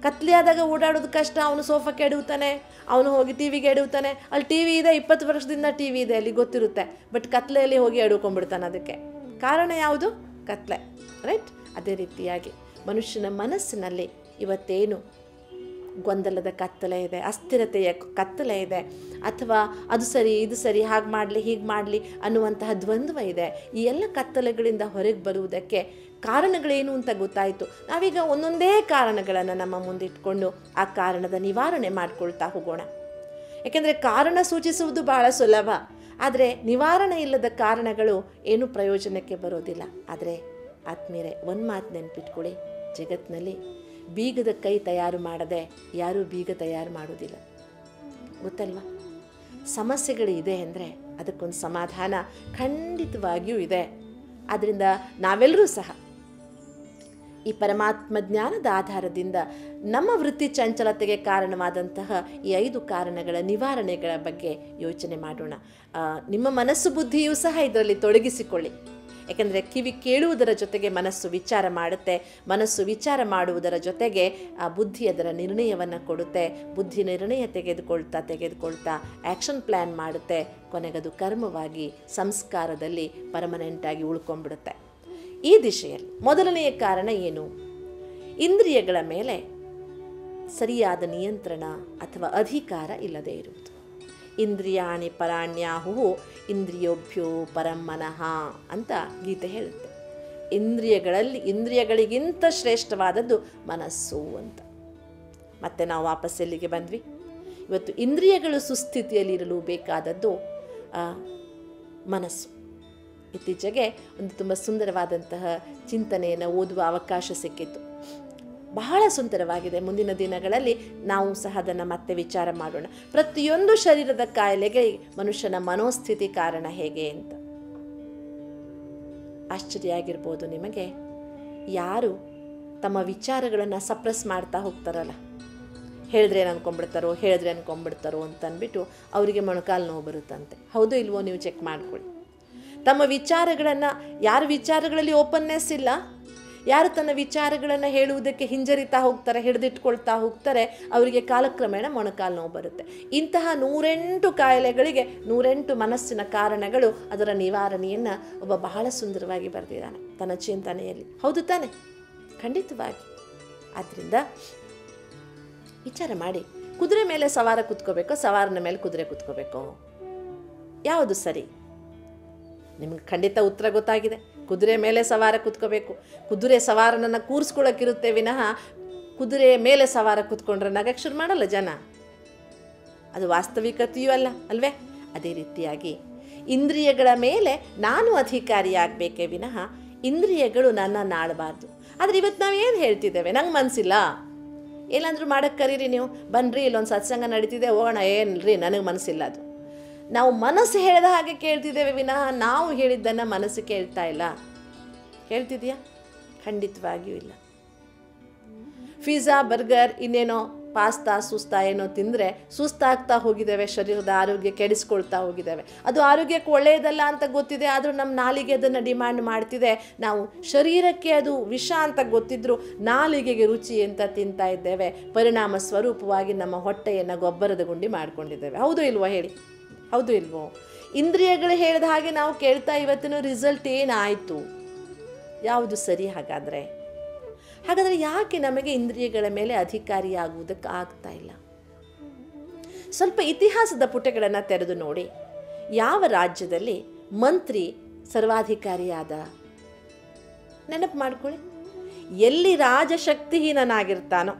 ಕತ್ಲೆ ಆದಾಗ ಓಡಾಡೋದು ಕಷ್ಟ. ಅವನು ಸೋಫಾಕ್ಕೆ ಎಡುತ್ತಾನೆ, ಅವನು ಹೋಗಿ ಟಿ ವಿಗೆ ಎಡುತ್ತಾನೆ. ಅಲ್ಲಿ ಟಿ ವಿ ಇದೆ, 20 ವರ್ಷದಿಂದ ಟಿ ವಿ ಇದೆ, ಅಲ್ಲಿ ಗೊತ್ತಿರುತ್ತೆ. ಬಟ್ ಕತ್ಲೆಯಲ್ಲಿ ಹೋಗಿ ಎಡುಕೊಂಡ್ಬಿಡ್ತಾನೆ. ಅದಕ್ಕೆ ಕಾರಣ ಯಾವುದು? ಕತ್ಲೆ, ರೈಟ್? ಅದೇ ರೀತಿಯಾಗಿ ಮನುಷ್ಯನ ಮನಸ್ಸಿನಲ್ಲಿ ಇವತ್ತೇನು ಗೊಂದಲದ ಕತ್ತಲೆ ಇದೆ, ಅಸ್ಥಿರತೆಯ ಕತ್ತಲೆ ಇದೆ, ಅಥವಾ ಅದು ಸರಿ ಇದು ಸರಿ, ಹಾಗೆ ಮಾಡಲಿ ಹೀಗೆ ಮಾಡಲಿ ಅನ್ನುವಂತಹ ದ್ವಂದ್ವ ಇದೆ. ಈ ಎಲ್ಲ ಕತ್ತಲೆಗಳಿಂದ ಹೊರಗೆ ಬರುವುದಕ್ಕೆ ಕಾರಣಗಳೇನು ಅಂತ ಗೊತ್ತಾಯಿತು. ನಾವೀಗ ಒಂದೊಂದೇ ಕಾರಣಗಳನ್ನು ನಮ್ಮ ಮುಂದಿಟ್ಕೊಂಡು ಆ ಕಾರಣದ ನಿವಾರಣೆ ಮಾಡ್ಕೊಳ್ತಾ ಹೋಗೋಣ. ಯಾಕೆಂದರೆ ಕಾರಣ ಸೂಚಿಸುವುದು ಬಹಳ ಸುಲಭ, ಆದರೆ ನಿವಾರಣೆ ಇಲ್ಲದ ಕಾರಣಗಳು ಏನು ಪ್ರಯೋಜನಕ್ಕೆ ಬರೋದಿಲ್ಲ. ಆದರೆ ಆತ್ಮೀಯರೇ, ಒಂದು ಮಾತು ನೆನಪಿಟ್ಕೊಳ್ಳಿ, ಜಗತ್ತಿನಲ್ಲಿ ಬೀಗದ ಕೈ ತಯಾರು ಮಾಡದೆ ಯಾರೂ ಬೀಗ ತಯಾರು ಮಾಡೋದಿಲ್ಲ, ಗೊತ್ತಲ್ವಾ? ಸಮಸ್ಯೆಗಳಿದೆ ಅಂದರೆ ಅದಕ್ಕೊಂದು ಸಮಾಧಾನ ಖಂಡಿತವಾಗಿಯೂ ಇದೆ. ಆದ್ದರಿಂದ ನಾವೆಲ್ಲರೂ ಸಹ ಈ ಪರಮಾತ್ಮ ಜ್ಞಾನದ ಆಧಾರದಿಂದ ನಮ್ಮ ವೃತ್ತಿ ಚಂಚಲತೆಗೆ ಕಾರಣವಾದಂತಹ ಈ 5 ಕಾರಣಗಳ ನಿವಾರಣೆಗಳ ಬಗ್ಗೆ ಯೋಚನೆ ಮಾಡೋಣ. ನಿಮ್ಮ ಮನಸ್ಸು ಬುದ್ಧಿಯೂ ಸಹ ಇದರಲ್ಲಿ ತೊಡಗಿಸಿಕೊಳ್ಳಿ. ಯಾಕೆಂದರೆ ಕಿವಿ ಕೇಳುವುದರ ಜೊತೆಗೆ ಮನಸ್ಸು ವಿಚಾರ ಮಾಡುತ್ತೆ, ಮನಸ್ಸು ವಿಚಾರ ಮಾಡುವುದರ ಜೊತೆಗೆ ಆ ಬುದ್ಧಿ ಅದರ ನಿರ್ಣಯವನ್ನು ಕೊಡುತ್ತೆ, ಬುದ್ಧಿ ನಿರ್ಣಯ ತೆಗೆದುಕೊಳ್ತಾ ಆ್ಯಕ್ಷನ್ ಪ್ಲ್ಯಾನ್ ಮಾಡುತ್ತೆ, ಕೊನೆಗದು ಕರ್ಮವಾಗಿ ಸಂಸ್ಕಾರದಲ್ಲಿ ಪರ್ಮನೆಂಟಾಗಿ ಉಳ್ಕೊಂಡ್ಬಿಡುತ್ತೆ. ಈ ದಿಶೆಯಲ್ಲಿ ಮೊದಲನೆಯ ಕಾರಣ ಏನು? ಇಂದ್ರಿಯಗಳ ಮೇಲೆ ಸರಿಯಾದ ನಿಯಂತ್ರಣ ಅಥವಾ ಅಧಿಕಾರ ಇಲ್ಲದೇ ಇರುವುದು. ಇಂದ್ರಿಯಾಣಿ ಪರಾಣ್ಯಾಹು ಇಂದ್ರಿಯೋಭ್ಯೋ ಪರಂ ಮನಃ ಅಂತ ಗೀತೆ ಹೇಳುತ್ತೆ. ಇಂದ್ರಿಯಗಳಿಗಿಂತ ಶ್ರೇಷ್ಠವಾದದ್ದು ಮನಸ್ಸು ಅಂತ. ಮತ್ತೆ ನಾವು ವಾಪಸ್ ಎಲ್ಲಿಗೆ ಬಂದ್ವಿ? ಇವತ್ತು ಇಂದ್ರಿಯಗಳು ಸುಸ್ಥಿತಿಯಲ್ಲಿರಲು ಬೇಕಾದದ್ದು ಮನಸ್ಸು. ಇತ್ತೀಚೆಗೆ ಒಂದು ತುಂಬ ಸುಂದರವಾದಂತಹ ಚಿಂತನೆಯನ್ನು ಓದುವ ಅವಕಾಶ ಸಿಕ್ಕಿತ್ತು. ಬಹಳ ಸುಂದರವಾಗಿದೆ. ಮುಂದಿನ ದಿನಗಳಲ್ಲಿ ನಾವು ಸಹ ಅದನ್ನು ಮತ್ತೆ ವಿಚಾರ ಮಾಡೋಣ. ಪ್ರತಿಯೊಂದು ಶರೀರದ ಕಾಯಿಲೆಗೆ ಮನುಷ್ಯನ ಮನೋಸ್ಥಿತಿ ಕಾರಣ ಹೇಗೆ ಅಂತ. ಆಶ್ಚರ್ಯ ಆಗಿರ್ಬೋದು ನಿಮಗೆ. ಯಾರು ತಮ್ಮ ವಿಚಾರಗಳನ್ನು ಸಪ್ರೆಸ್ ಮಾಡ್ತಾ ಹೋಗ್ತಾರಲ್ಲ, ಹೇಳಿದ್ರೆ ಅನ್ಕೊಂಡ್ಬಿಡ್ತಾರೋ ಅಂತ ಅಂದ್ಬಿಟ್ಟು ಅವರಿಗೆ ಮೊಣಕಾಲು ನೋವು ಬರುತ್ತಂತೆ. ಹೌದು ಇಲ್ವೋ ನೀವು ಚೆಕ್ ಮಾಡ್ಕೊಳ್ಳಿ. ತಮ್ಮ ವಿಚಾರಗಳನ್ನು, ಯಾರ ವಿಚಾರಗಳಲ್ಲಿ ಓಪನ್ನೆಸ್ ಇಲ್ಲ, ಯಾರು ತನ್ನ ವಿಚಾರಗಳನ್ನು ಹೇಳುವುದಕ್ಕೆ ಹಿಂಜರಿತಾ ಹೋಗ್ತಾರೆ, ಹಿಡಿದಿಟ್ಕೊಳ್ತಾ ಹೋಗ್ತಾರೆ, ಅವರಿಗೆ ಕಾಲಕ್ರಮೇಣ ಮೊಣಕಾಲು ನೋವು ಬರುತ್ತೆ. ಇಂತಹ 108 ಕಾಯಿಲೆಗಳಿಗೆ 108 ಮನಸ್ಸಿನ ಕಾರಣಗಳು, ಅದರ ನಿವಾರಣೆಯನ್ನು ಒಬ್ಬ ಬಹಳ ಸುಂದರವಾಗಿ ಬರೆದಿದ್ದಾನೆ ತನ್ನ ಚಿಂತನೆಯಲ್ಲಿ. ಹೌದು ತಾನೆ? ಖಂಡಿತವಾಗಿ. ಆದ್ದರಿಂದ ವಿಚಾರ ಮಾಡಿ, ಕುದುರೆ ಮೇಲೆ ಸವಾರ ಕೂತ್ಕೋಬೇಕೋ, ಸವಾರನ ಮೇಲೆ ಕುದುರೆ ಕೂತ್ಕೋಬೇಕೋ, ಯಾವುದು ಸರಿ? ನಿಮ್ಗೆ ಖಂಡಿತ ಉತ್ತರ ಗೊತ್ತಾಗಿದೆ. ಕುದುರೆ ಮೇಲೆ ಸವಾರ ಕೂತ್ಕೋಬೇಕು. ಕುದುರೆ ಸವಾರನನ್ನು ಕೂರಿಸ್ಕೊಳ್ಳೋಕ್ಕಿರುತ್ತೆ ವಿನಃ ಕುದುರೆ ಮೇಲೆ ಸವಾರ ಕೂತ್ಕೊಂಡ್ರೆ ನಗಕ್ಕೆ ಶುರು ಮಾಡಲ್ಲ ಜನ. ಅದು ವಾಸ್ತವಿಕತೆಯೂ ಅಲ್ವೇ? ಅದೇ ರೀತಿಯಾಗಿ ಇಂದ್ರಿಯಗಳ ಮೇಲೆ ನಾನು ಅಧಿಕಾರಿಯಾಗಬೇಕೇ ವಿನಃ ಇಂದ್ರಿಯಗಳು ನನ್ನನ್ನು ಆಳಬಾರ್ದು. ಆದರೆ ಇವತ್ತು ನಾವು ಏನು ಹೇಳ್ತಿದ್ದೇವೆ? ನಂಗೆ ಮನಸ್ಸಿಲ್ಲ, ಏನಾದರೂ ಮಾಡೋಕ್ಕೆ ಕರೀರಿ, ನೀವು ಬನ್ನಿರಿ, ಇಲ್ಲೊಂದು ಸತ್ಸಂಗ ನಡೀತಿದೆ, ಹೋಗೋಣ. ಏನಿಲ್ರಿ, ನನಗೆ ಮನಸ್ಸಿಲ್ಲ. ಅದು ನಾವು ಮನಸ್ಸು ಹೇಳಿದ ಹಾಗೆ ಕೇಳ್ತಿದ್ದೇವೆ ವಿನಃ ನಾವು ಹೇಳಿದ್ದನ್ನು ಮನಸ್ಸು ಕೇಳ್ತಾ ಇಲ್ಲ. ಕೇಳ್ತಿದೆಯಾ? ಖಂಡಿತವಾಗಿಯೂ ಇಲ್ಲ. ಪಿಜ್ಜಾ, ಬರ್ಗರ್, ಇನ್ನೇನೋ ಪಾಸ್ತಾ, ಏನೋ ತಿಂದರೆ ಸುಸ್ತಾಗ್ತಾ ಹೋಗಿದ್ದೇವೆ, ಶರೀರದ ಆರೋಗ್ಯ ಕೆಡಿಸ್ಕೊಳ್ತಾ ಹೋಗಿದ್ದೇವೆ. ಅದು ಆರೋಗ್ಯಕ್ಕೆ ಒಳ್ಳೆಯದಲ್ಲ ಅಂತ ಗೊತ್ತಿದೆ, ಆದರೂ ನಮ್ಮ ನಾಲಿಗೆ ಅದನ್ನು ಡಿಮ್ಯಾಂಡ್ ಮಾಡ್ತಿದೆ. ನಾವು ಶರೀರಕ್ಕೆ ಅದು ವಿಷ ಅಂತ ಗೊತ್ತಿದ್ರೂ ನಾಲಿಗೆಗೆ ರುಚಿ ಅಂತ ತಿಂತಾ ಇದ್ದೇವೆ. ಪರಿಣಾಮ ಸ್ವರೂಪವಾಗಿ ನಮ್ಮ ಹೊಟ್ಟೆಯನ್ನು ಗೊಬ್ಬರದ ಗುಂಡಿ ಮಾಡ್ಕೊಂಡಿದ್ದೇವೆ. ಹೌದು ಇಲ್ವೋ ಹೇಳಿ? ಹೌದು ಇಲ್ವೋ? ಇಂದ್ರಿಯಗಳು ಹೇಳಿದ ಹಾಗೆ ನಾವು ಕೇಳ್ತಾ ಇವತ್ತಿನ ರಿಸಲ್ಟ್ ಏನಾಯಿತು? ಯಾವುದು ಸರಿ? ಹಾಗಾದರೆ ಯಾಕೆ ನಮಗೆ ಇಂದ್ರಿಯಗಳ ಮೇಲೆ ಅಧಿಕಾರಿಯಾಗುವುದಕ್ಕೆ ಆಗ್ತಾ ಇಲ್ಲ? ಸ್ವಲ್ಪ ಇತಿಹಾಸದ ಪುಟಗಳನ್ನು ತೆರೆದು ನೋಡಿ. ಯಾವ ರಾಜ್ಯದಲ್ಲಿ ಮಂತ್ರಿ ಸರ್ವಾಧಿಕಾರಿಯಾದ? ನೆನಪು ಮಾಡ್ಕೊಳ್ಳಿ. ಎಲ್ಲಿ ರಾಜ ಶಕ್ತಿಹೀನನಾಗಿರ್ತಾನೋ,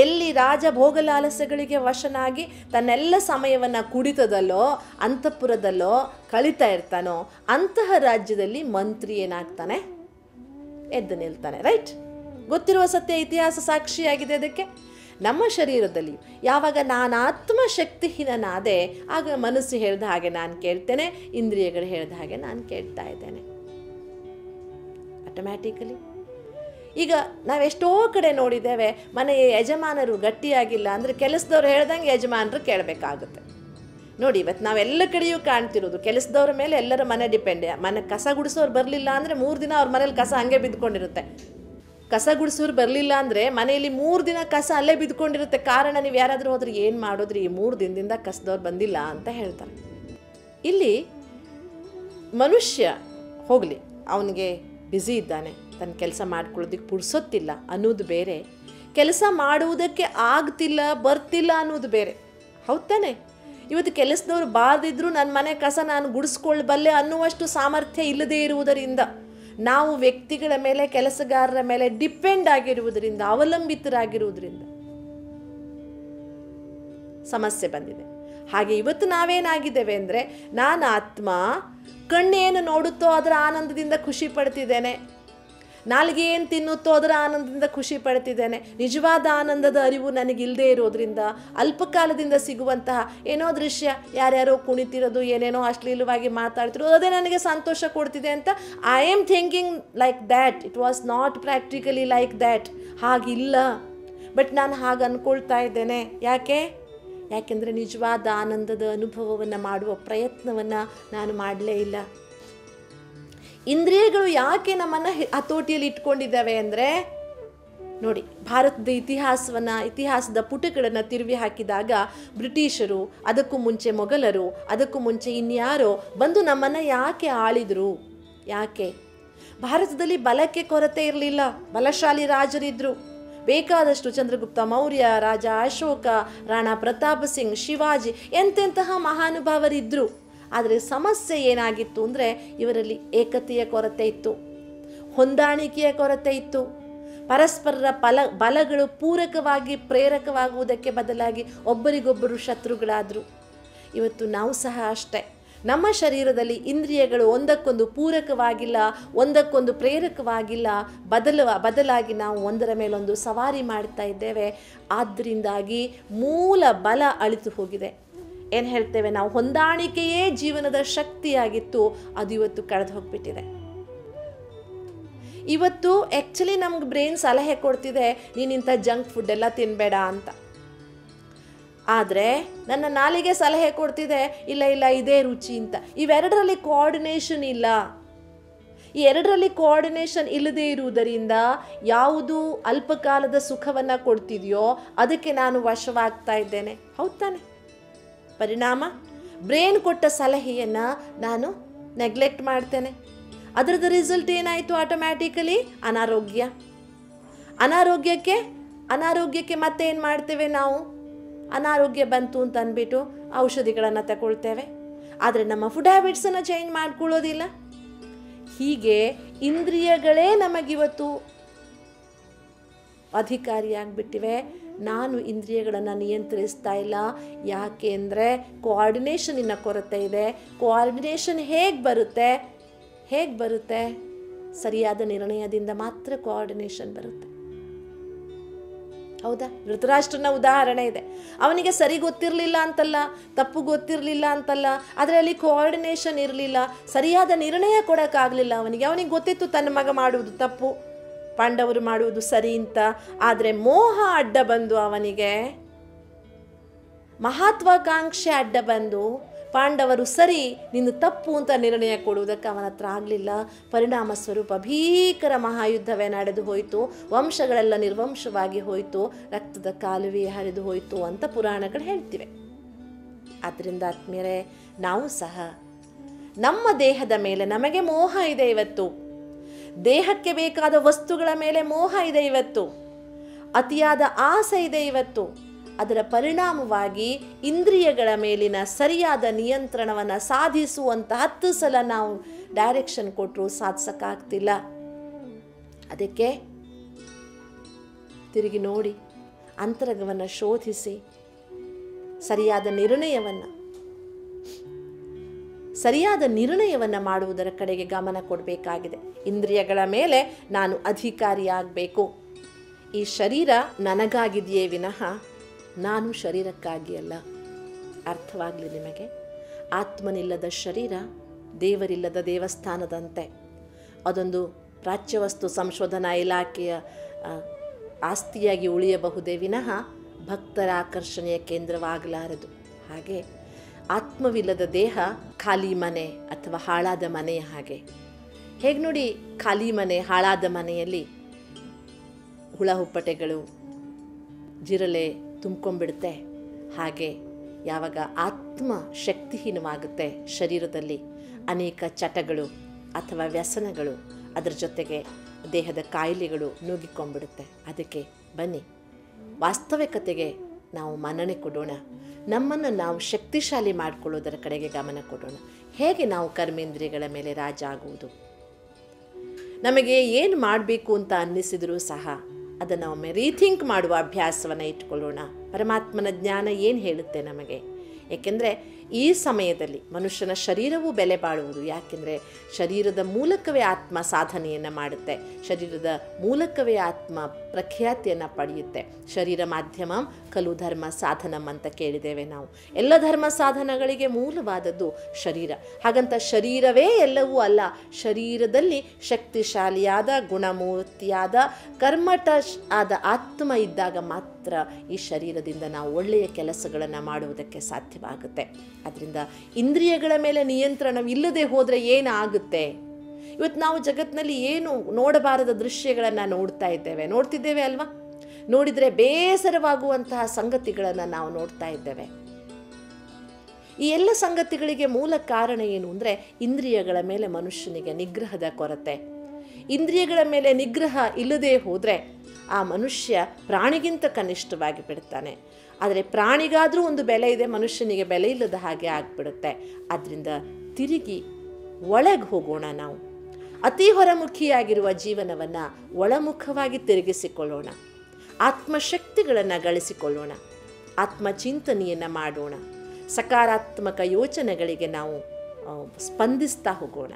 ಎಲ್ಲಿ ರಾಜ ಭೋಗಲಾಲಸೆಗಳಿಗೆ ವಶನಾಗಿ ತನ್ನೆಲ್ಲ ಸಮಯವನ್ನು ಕುಡಿತದಲ್ಲೋ ಅಂತಃಪುರದಲ್ಲೋ ಕಳೀತಾ ಇರ್ತಾನೋ, ಅಂತಹ ರಾಜ್ಯದಲ್ಲಿ ಮಂತ್ರಿ ಏನಾಗ್ತಾನೆ? ಎದ್ದು ನಿಲ್ತಾನೆ. ರೈಟ್? ಗೊತ್ತಿರುವ ಸತ್ಯ, ಇತಿಹಾಸ ಸಾಕ್ಷಿಯಾಗಿದೆ ಅದಕ್ಕೆ. ನಮ್ಮ ಶರೀರದಲ್ಲಿ ಯಾವಾಗ ನಾನು ಆತ್ಮಶಕ್ತಿಹೀನನಾದೆ, ಆಗ ಮನಸ್ಸು ಹೇಳಿದ ಹಾಗೆ ನಾನು ಕೇಳ್ತೇನೆ, ಇಂದ್ರಿಯಗಳು ಹೇಳಿದ ಹಾಗೆ ನಾನು ಕೇಳ್ತಾ ಇದ್ದೇನೆ ಆಟೋಮ್ಯಾಟಿಕಲಿ. ಈಗ ನಾವೆಷ್ಟೋ ಕಡೆ ನೋಡಿದ್ದೇವೆ, ಮನೆಯ ಯಜಮಾನರು ಗಟ್ಟಿಯಾಗಿಲ್ಲ ಅಂದರೆ ಕೆಲಸದವ್ರು ಹೇಳ್ದಂಗೆ ಯಜಮಾನರು ಕೇಳಬೇಕಾಗುತ್ತೆ. ನೋಡಿ, ಇವತ್ತು ನಾವೆಲ್ಲ ಕಡೆಯೂ ಕಾಣ್ತಿರೋದು ಕೆಲಸದವ್ರ ಮೇಲೆ ಎಲ್ಲರ ಮನೆ ಡಿಪೆಂಡ್. ಮನೆ ಕಸ ಗುಡಿಸೋರು ಬರಲಿಲ್ಲ ಅಂದರೆ 3 ದಿನ ಅವ್ರ ಮನೇಲಿ ಕಸ ಹಂಗೆ ಬಿದ್ದುಕೊಂಡಿರುತ್ತೆ. ಕಸ ಗುಡಿಸೋರು ಬರಲಿಲ್ಲ ಅಂದರೆ ಮನೆಯಲ್ಲಿ 3 ದಿನ ಕಸ ಅಲ್ಲೇ ಬಿದ್ದುಕೊಂಡಿರುತ್ತೆ. ಕಾರಣ, ನೀವು ಯಾರಾದರೂ ಹೋದ್ರೆ ಏನು ಮಾಡೋದ್ರಿ, ಈ 3 ದಿನದಿಂದ ಕಸದವ್ರು ಬಂದಿಲ್ಲ ಅಂತ ಹೇಳ್ತಾರೆ. ಇಲ್ಲಿ ಮನುಷ್ಯ ಹೋಗಲಿ, ಅವನಿಗೆ ಬ್ಯುಸಿ ಇದ್ದಾನೆ, ತನ್ನ ಕೆಲಸ ಮಾಡ್ಕೊಳ್ಳೋದಕ್ಕೆ ಪುರ್ಸೊತ್ತಿಲ್ಲ ಅನ್ನೋದು ಬೇರೆ, ಕೆಲಸ ಮಾಡುವುದಕ್ಕೆ ಆಗ್ತಿಲ್ಲ, ಬರ್ತಿಲ್ಲ ಅನ್ನೋದು ಬೇರೆ. ಹೌದು ತಾನೆ? ಇವತ್ತು ಕೆಲಸದವ್ರು ಬಾರದಿದ್ರೂ ನನ್ನ ಮನೆ ಕಸ ನಾನು ಗುಡಿಸ್ಕೊಳ್ಬಲ್ಲೆ ಅನ್ನುವಷ್ಟು ಸಾಮರ್ಥ್ಯ ಇಲ್ಲದೇ ಇರುವುದರಿಂದ, ನಾವು ವ್ಯಕ್ತಿಗಳ ಮೇಲೆ, ಕೆಲಸಗಾರರ ಮೇಲೆ ಡಿಪೆಂಡ್ ಆಗಿರುವುದರಿಂದ, ಅವಲಂಬಿತರಾಗಿರುವುದರಿಂದ ಸಮಸ್ಯೆ ಬಂದಿದೆ. ಹಾಗೆ ಇವತ್ತು ನಾವೇನಾಗಿದ್ದೇವೆ ಅಂದರೆ, ನಾನು ಆತ್ಮ ಕಣ್ಣೇನು ನೋಡುತ್ತೋ ಅದರ ಆನಂದದಿಂದ ಖುಷಿ ಪಡ್ತಿದ್ದೇನೆ, ನಾಲಿಗೆ ಏನು ತಿನ್ನುತ್ತೋ ಅದರ ಆನಂದದಿಂದ ಖುಷಿ ಪಡ್ತಿದ್ದೇನೆ. ನಿಜವಾದ ಆನಂದದ ಅರಿವು ನನಗಿಲ್ಲದೆ ಇರೋದ್ರಿಂದ ಅಲ್ಪಕಾಲದಿಂದ ಸಿಗುವಂತಹ ಏನೋ ದೃಶ್ಯ, ಯಾರ್ಯಾರೋ ಕುಣಿತಿರೋದು, ಏನೇನೋ ಅಶ್ಲೀಲವಾಗಿ ಮಾತಾಡ್ತಿರೋದು, ಅದೇ ನನಗೆ ಸಂತೋಷ ಕೊಡ್ತಿದೆ ಅಂತ I am thinking like that. It was not practically like that. ಹಾಗಿಲ್ಲ, ಬಟ್ ನಾನು ಹಾಗೆ ಅಂದ್ಕೊಳ್ತಾ ಇದ್ದೇನೆ. ಯಾಕೆಂದರೆ ನಿಜವಾದ ಆನಂದದ ಅನುಭವವನ್ನು ಮಾಡುವ ಪ್ರಯತ್ನವನ್ನು ನಾನು ಮಾಡಲೇ ಇಲ್ಲ. ಇಂದ್ರಿಯಗಳು ಯಾಕೆ ನಮ್ಮನ್ನು ಹತೋಟಿಯಲ್ಲಿ ಇಟ್ಕೊಂಡಿದ್ದಾವೆ ಅಂದರೆ ನೋಡಿ, ಭಾರತದ ಇತಿಹಾಸದ ಪುಟಗಳನ್ನು ತಿರುವಿ ಹಾಕಿದಾಗ ಬ್ರಿಟಿಷರು, ಅದಕ್ಕೂ ಮುಂಚೆ ಮೊಘಲರು, ಅದಕ್ಕೂ ಮುಂಚೆ ಇನ್ಯಾರೋ ಬಂದು ನಮ್ಮನ್ನು ಯಾಕೆ ಆಳಿದರು? ಯಾಕೆ? ಭಾರತದಲ್ಲಿ ಬಲಕ್ಕೆ ಕೊರತೆ ಇರಲಿಲ್ಲ, ಬಲಶಾಲಿ ರಾಜರಿದ್ದರು ಬೇಕಾದಷ್ಟು. ಚಂದ್ರಗುಪ್ತ ಮೌರ್ಯ, ರಾಜ ಅಶೋಕ, ರಾಣಾ ಪ್ರತಾಪ್ ಸಿಂಗ್, ಶಿವಾಜಿ, ಎಂತೆಂತಹ ಮಹಾನುಭಾವರಿದ್ದರು. ಆದರೆ ಸಮಸ್ಯೆ ಏನಾಗಿತ್ತು ಅಂದರೆ ಇವರಲ್ಲಿ ಏಕತೆಯ ಕೊರತೆ ಇತ್ತು, ಹೊಂದಾಣಿಕೆಯ ಕೊರತೆ ಇತ್ತು. ಪರಸ್ಪರರ ಬಲಗಳು ಪೂರಕವಾಗಿ ಪ್ರೇರಕವಾಗುವುದಕ್ಕೆ ಬದಲಾಗಿ ಒಬ್ಬರಿಗೊಬ್ಬರು ಶತ್ರುಗಳಾದರು. ಇವತ್ತು ನಾವು ಸಹ ಅಷ್ಟೇ, ನಮ್ಮ ಶರೀರದಲ್ಲಿ ಇಂದ್ರಿಯಗಳು ಒಂದಕ್ಕೊಂದು ಪೂರಕವಾಗಿಲ್ಲ, ಒಂದಕ್ಕೊಂದು ಪ್ರೇರಕವಾಗಿಲ್ಲ, ಬದಲಾಗಿ ನಾವು ಒಂದರ ಮೇಲೊಂದು ಸವಾರಿ ಮಾಡ್ತಾ ಇದ್ದೇವೆ. ಆದ್ದರಿಂದಾಗಿ ಮೂಲ ಬಲ ಅಳಿತು ಹೋಗಿದೆ. ಏನು ಹೇಳ್ತೇವೆ ನಾವು, ಹೊಂದಾಣಿಕೆಯೇ ಜೀವನದ ಶಕ್ತಿಯಾಗಿತ್ತು, ಅದು ಇವತ್ತು ಕಳೆದು ಹೋಗ್ಬಿಟ್ಟಿದೆ. ಇವತ್ತು ಆ್ಯಕ್ಚುಲಿ ನಮ್ಗೆ ಬ್ರೈನ್ ಸಲಹೆ ಕೊಡ್ತಿದೆ, ನೀನಿಂಥ ಜಂಕ್ ಫುಡ್ ಎಲ್ಲ ತಿನ್ನಬೇಡ ಅಂತ. ಆದರೆ ನನ್ನ ನಾಲಿಗೆ ಸಲಹೆ ಕೊಡ್ತಿದೆ, ಇಲ್ಲ ಇದೇ ರುಚಿ ಅಂತ. ಇವೆರಡರಲ್ಲಿ ಕೋಆರ್ಡಿನೇಷನ್ ಇಲ್ಲ. ಈ ಎರಡರಲ್ಲಿ ಕೋಆರ್ಡಿನೇಷನ್ ಇಲ್ಲದೇ ಇರುವುದರಿಂದ ಯಾವುದು ಅಲ್ಪಕಾಲದ ಸುಖವನ್ನು ಕೊಡ್ತಿದೆಯೋ ಅದಕ್ಕೆ ನಾನು ವಶವಾಗ್ತಾ ಇದ್ದೇನೆ. ಹೌದು ತಾನೆ? ಪರಿಣಾಮ ಬ್ರೈನ್ ಕೊಟ್ಟ ಸಲಹೆಯನ್ನು ನಾನು ನೆಗ್ಲೆಕ್ಟ್ ಮಾಡ್ತೇನೆ. ಅದರದ ರಿಸಲ್ಟ್ ಏನಾಯಿತು? ಆಟೋಮ್ಯಾಟಿಕಲಿ ಅನಾರೋಗ್ಯಕ್ಕೆ ಮತ್ತೆ ಏನು ಮಾಡ್ತೇವೆ ನಾವು? ಅನಾರೋಗ್ಯ ಬಂತು ಅಂತ ಅಂದ್ಬಿಟ್ಟು ಔಷಧಿಗಳನ್ನು ತಗೊಳ್ತೇವೆ. ಆದರೆ ನಮ್ಮ ಫುಡ್ ಹ್ಯಾಬಿಟ್ಸನ್ನು ಚೇಂಜ್ ಮಾಡ್ಕೊಳ್ಳೋದಿಲ್ಲ. ಹೀಗೆ ಇಂದ್ರಿಯಗಳೇ ನಮಗಿವತ್ತು ಅಧಿಕಾರಿಯಾಗಿಬಿಟ್ಟಿವೆ. ನಾನು ಇಂದ್ರಿಯಗಳನ್ನು ನಿಯಂತ್ರಿಸ್ತಾ ಇಲ್ಲ. ಯಾಕೆ ಅಂದರೆ ಕೋಆರ್ಡಿನೇಷನಿನ ಕೊರತೆ ಇದೆ. ಕೋಆರ್ಡಿನೇಷನ್ ಹೇಗೆ ಬರುತ್ತೆ? ಸರಿಯಾದ ನಿರ್ಣಯದಿಂದ ಮಾತ್ರ ಕೋಆರ್ಡಿನೇಷನ್ ಬರುತ್ತೆ. ಹೌದಾ? ಧೃತರಾಷ್ಟ್ರನ ಉದಾಹರಣೆ ಇದೆ. ಅವನಿಗೆ ಸರಿ ಗೊತ್ತಿರಲಿಲ್ಲ ಅಂತಲ್ಲ, ತಪ್ಪು ಗೊತ್ತಿರಲಿಲ್ಲ ಅಂತಲ್ಲ, ಅದರಲ್ಲಿ ಕೋಆರ್ಡಿನೇಷನ್ ಇರಲಿಲ್ಲ, ಸರಿಯಾದ ನಿರ್ಣಯ ಕೊಡೋಕ್ಕಾಗಲಿಲ್ಲ ಅವನಿಗೆ ಗೊತ್ತಿತ್ತು ತನ್ನ ಮಗ ಮಾಡುವುದು ತಪ್ಪು, ಪಾಂಡವರು ಮಾಡುವುದು ಸರಿ ಅಂತ. ಆದರೆ ಮೋಹ ಅಡ್ಡ ಬಂದು, ಅವನಿಗೆ ಮಹತ್ವಾಕಾಂಕ್ಷೆ ಅಡ್ಡ ಬಂದು ಪಾಂಡವರು ಸರಿ, ನಿನ್ನ ತಪ್ಪು ಅಂತ ನಿರ್ಣಯ ಕೊಡುವುದಕ್ಕೆ ಅವನ ಹತ್ರ ಆಗಲಿಲ್ಲ. ಪರಿಣಾಮ ಸ್ವರೂಪ ಭೀಕರ ಮಹಾಯುದ್ಧವೇ ನಡೆದು ಹೋಯಿತು. ವಂಶಗಳೆಲ್ಲ ನಿರ್ವಂಶವಾಗಿ ಹೋಯಿತು, ರಕ್ತದ ಕಾಲುವೆ ಹರಿದು ಹೋಯಿತು ಅಂತ ಪುರಾಣಗಳು ಹೇಳ್ತಿವೆ. ಆದ್ದರಿಂದ ಆತ್ಮೀಯರೇ, ನಾವು ಸಹ ನಮ್ಮ ದೇಹದ ಮೇಲೆ ನಮಗೆ ಮೋಹ ಇದೆ ಇವತ್ತು. ದೇಹಕ್ಕೆ ಬೇಕಾದ ವಸ್ತುಗಳ ಮೇಲೆ ಮೋಹ ಇದೆ ಇವತ್ತು. ಅತಿಯಾದ ಆಸೆ ಇದೆ ಇವತ್ತು. ಅದರ ಪರಿಣಾಮವಾಗಿ ಇಂದ್ರಿಯಗಳ ಮೇಲಿನ ಸರಿಯಾದ ನಿಯಂತ್ರಣವನ್ನು ಸಾಧಿಸುವಂಥ 10 ಸಲ ನಾವು ಡೈರೆಕ್ಷನ್ ಕೊಟ್ಟರೂ ಸಾಧಿಸೋಕ್ಕಾಗ್ತಿಲ್ಲ. ಅದಕ್ಕೆ ತಿರುಗಿ ನೋಡಿ, ಅಂತರಂಗವನ್ನು ಶೋಧಿಸಿ ಸರಿಯಾದ ನಿರ್ಣಯವನ್ನು ಮಾಡುವುದರ ಕಡೆಗೆ ಗಮನ ಕೊಡಬೇಕಾಗಿದೆ. ಇಂದ್ರಿಯಗಳ ಮೇಲೆ ನಾನು ಅಧಿಕಾರಿಯಾಗಬೇಕು. ಈ ಶರೀರ ನನಗಾಗಿದೆಯೇ ವಿನಃ ನಾನು ಶರೀರಕ್ಕಾಗಿ ಅಲ್ಲ. ಅರ್ಥವಾಗಲಿ ನಿಮಗೆ. ಆತ್ಮನಿಲ್ಲದ ಶರೀರ ದೇವರಿಲ್ಲದ ದೇವಸ್ಥಾನದಂತೆ. ಅದೊಂದು ಪ್ರಾಚ್ಯವಸ್ತು ಸಂಶೋಧನಾ ಇಲಾಖೆಯ ಆಸ್ತಿಯಾಗಿ ಉಳಿಯಬಹುದೇ ವಿನಃ ಭಕ್ತರ ಆಕರ್ಷಣೆಯ ಕೇಂದ್ರವಾಗಲಾರದು. ಹಾಗೆ ಆತ್ಮವಿಲ್ಲದ ದೇಹ ಖಾಲಿ ಮನೆ ಅಥವಾ ಹಾಳಾದ ಮನೆಯ ಹಾಗೆ. ಹೇಗೆ ನೋಡಿ, ಖಾಲಿ ಮನೆ, ಹಾಳಾದ ಮನೆಯಲ್ಲಿ ಹುಳ ಹುಪ್ಪಟೆಗಳು, ಜಿರಳೆ ತುಂಬ್ಕೊಂಡ್ಬಿಡುತ್ತೆ. ಹಾಗೆ ಯಾವಾಗ ಆತ್ಮ ಶಕ್ತಿಹೀನವಾಗುತ್ತೆ, ಶರೀರದಲ್ಲಿ ಅನೇಕ ಚಟಗಳು ಅಥವಾ ವ್ಯಸನಗಳು, ಅದರ ಜೊತೆಗೆ ದೇಹದ ಕಾಯಿಲೆಗಳು ನುಗ್ಗಿಕೊಂಡ್ಬಿಡುತ್ತೆ. ಅದಕ್ಕೆ ಬನ್ನಿ, ವಾಸ್ತವಿಕತೆಗೆ ನಾವು ಮನ್ನಣೆ ಕೊಡೋಣ. ನಮ್ಮನ್ನು ನಾವು ಶಕ್ತಿಶಾಲಿ ಮಾಡಿಕೊಳ್ಳೋದರ ಕಡೆಗೆ ಗಮನ ಕೊಡೋಣ. ಹೇಗೆ ನಾವು ಕರ್ಮೇಂದ್ರಿಯಗಳ ಮೇಲೆ ರಾಜ ಆಗುವುದು? ನಮಗೆ ಏನು ಮಾಡಬೇಕು ಅಂತ ಅನ್ನಿಸಿದರೂ ಸಹ ಅದನ್ನು ಒಮ್ಮೆ ರೀಥಿಂಕ್ ಮಾಡುವ ಅಭ್ಯಾಸವನ್ನು ಇಟ್ಕೊಳ್ಳೋಣ. ಪರಮಾತ್ಮನ ಜ್ಞಾನ ಏನು ಹೇಳುತ್ತೆ ನಮಗೆ? ಏಕೆಂದರೆ ಈ ಸಮಯದಲ್ಲಿ ಮನುಷ್ಯನ ಶರೀರವೂ ಬೆಲೆ ಬಾಳುವುದು. ಯಾಕೆಂದರೆ ಶರೀರದ ಮೂಲಕವೇ ಆತ್ಮ ಸಾಧನೆಯನ್ನು ಮಾಡುತ್ತೆ, ಶರೀರದ ಮೂಲಕವೇ ಆತ್ಮ ಪ್ರಖ್ಯಾತಿಯನ್ನು ಪಡೆಯುತ್ತೆ. ಶರೀರ ಮಾಧ್ಯಮಂ ಖಲು ಧರ್ಮ ಸಾಧನಂ ಅಂತ ಕೇಳಿದ್ದೇವೆ ನಾವು. ಎಲ್ಲ ಧರ್ಮ ಸಾಧನಗಳಿಗೆ ಮೂಲವಾದದ್ದು ಶರೀರ. ಹಾಗಂತ ಶರೀರವೇ ಎಲ್ಲವೂ ಅಲ್ಲ. ಶರೀರದಲ್ಲಿ ಶಕ್ತಿಶಾಲಿಯಾದ, ಗುಣಮೂರ್ತಿಯಾದ, ಕರ್ಮಠ ಆದ ಆತ್ಮ ಇದ್ದಾಗ ಮಾತ್ರ ಈ ಶರೀರದಿಂದ ನಾವು ಒಳ್ಳೆಯ ಕೆಲಸಗಳನ್ನು ಮಾಡುವುದಕ್ಕೆ ಸಾಧ್ಯವಾಗುತ್ತೆ. ಅದರಿಂದ ಇಂದ್ರಿಯಗಳ ಮೇಲೆ ನಿಯಂತ್ರಣವಿಲ್ಲದೆ ಹೋದರೆ ಏನಾಗುತ್ತೆ? ಇವತ್ತು ನಾವು ಜಗತ್ತಿನಲ್ಲಿ ಏನು ನೋಡಬಾರದ ದೃಶ್ಯಗಳನ್ನು ನೋಡ್ತಿದ್ದೇವೆ ಅಲ್ವಾ? ನೋಡಿದರೆ ಬೇಸರವಾಗುವಂತಹ ಸಂಗತಿಗಳನ್ನು ನಾವು ನೋಡ್ತಾ ಇದ್ದೇವೆ. ಈ ಎಲ್ಲ ಸಂಗತಿಗಳಿಗೆ ಮೂಲ ಕಾರಣ ಏನು ಅಂದರೆ ಇಂದ್ರಿಯಗಳ ಮೇಲೆ ಮನುಷ್ಯನಿಗೆ ನಿಗ್ರಹದ ಕೊರತೆ. ಇಂದ್ರಿಯಗಳ ಮೇಲೆ ನಿಗ್ರಹ ಇಲ್ಲದೆ ಹೋದರೆ ಆ ಮನುಷ್ಯ ಪ್ರಾಣಿಗಿಂತ ಕನಿಷ್ಠವಾಗಿ ಬಿಡ್ತಾನೆ. ಆದರೆ ಪ್ರಾಣಿಗಾದರೂ ಒಂದು ಬೆಲೆ ಇದೆ, ಮನುಷ್ಯನಿಗೆ ಬೆಲೆ ಇಲ್ಲದ ಹಾಗೆ ಆಗಿಬಿಡುತ್ತೆ. ಆದ್ದರಿಂದ ತಿರುಗಿ ಒಳಗೆ ಹೋಗೋಣ. ನಾವು ಅತಿ ಹೊರಮುಖಿಯಾಗಿರುವ ಜೀವನವನ್ನು ಒಳಮುಖವಾಗಿ ತಿರುಗಿಸಿಕೊಳ್ಳೋಣ. ಆತ್ಮಶಕ್ತಿಗಳನ್ನು ಗಳಿಸಿಕೊಳ್ಳೋಣ. ಆತ್ಮಚಿಂತನೆಯನ್ನು ಮಾಡೋಣ. ಸಕಾರಾತ್ಮಕ ಯೋಚನೆಗಳಿಗೆ ನಾವು ಸ್ಪಂದಿಸ್ತಾ ಹೋಗೋಣ.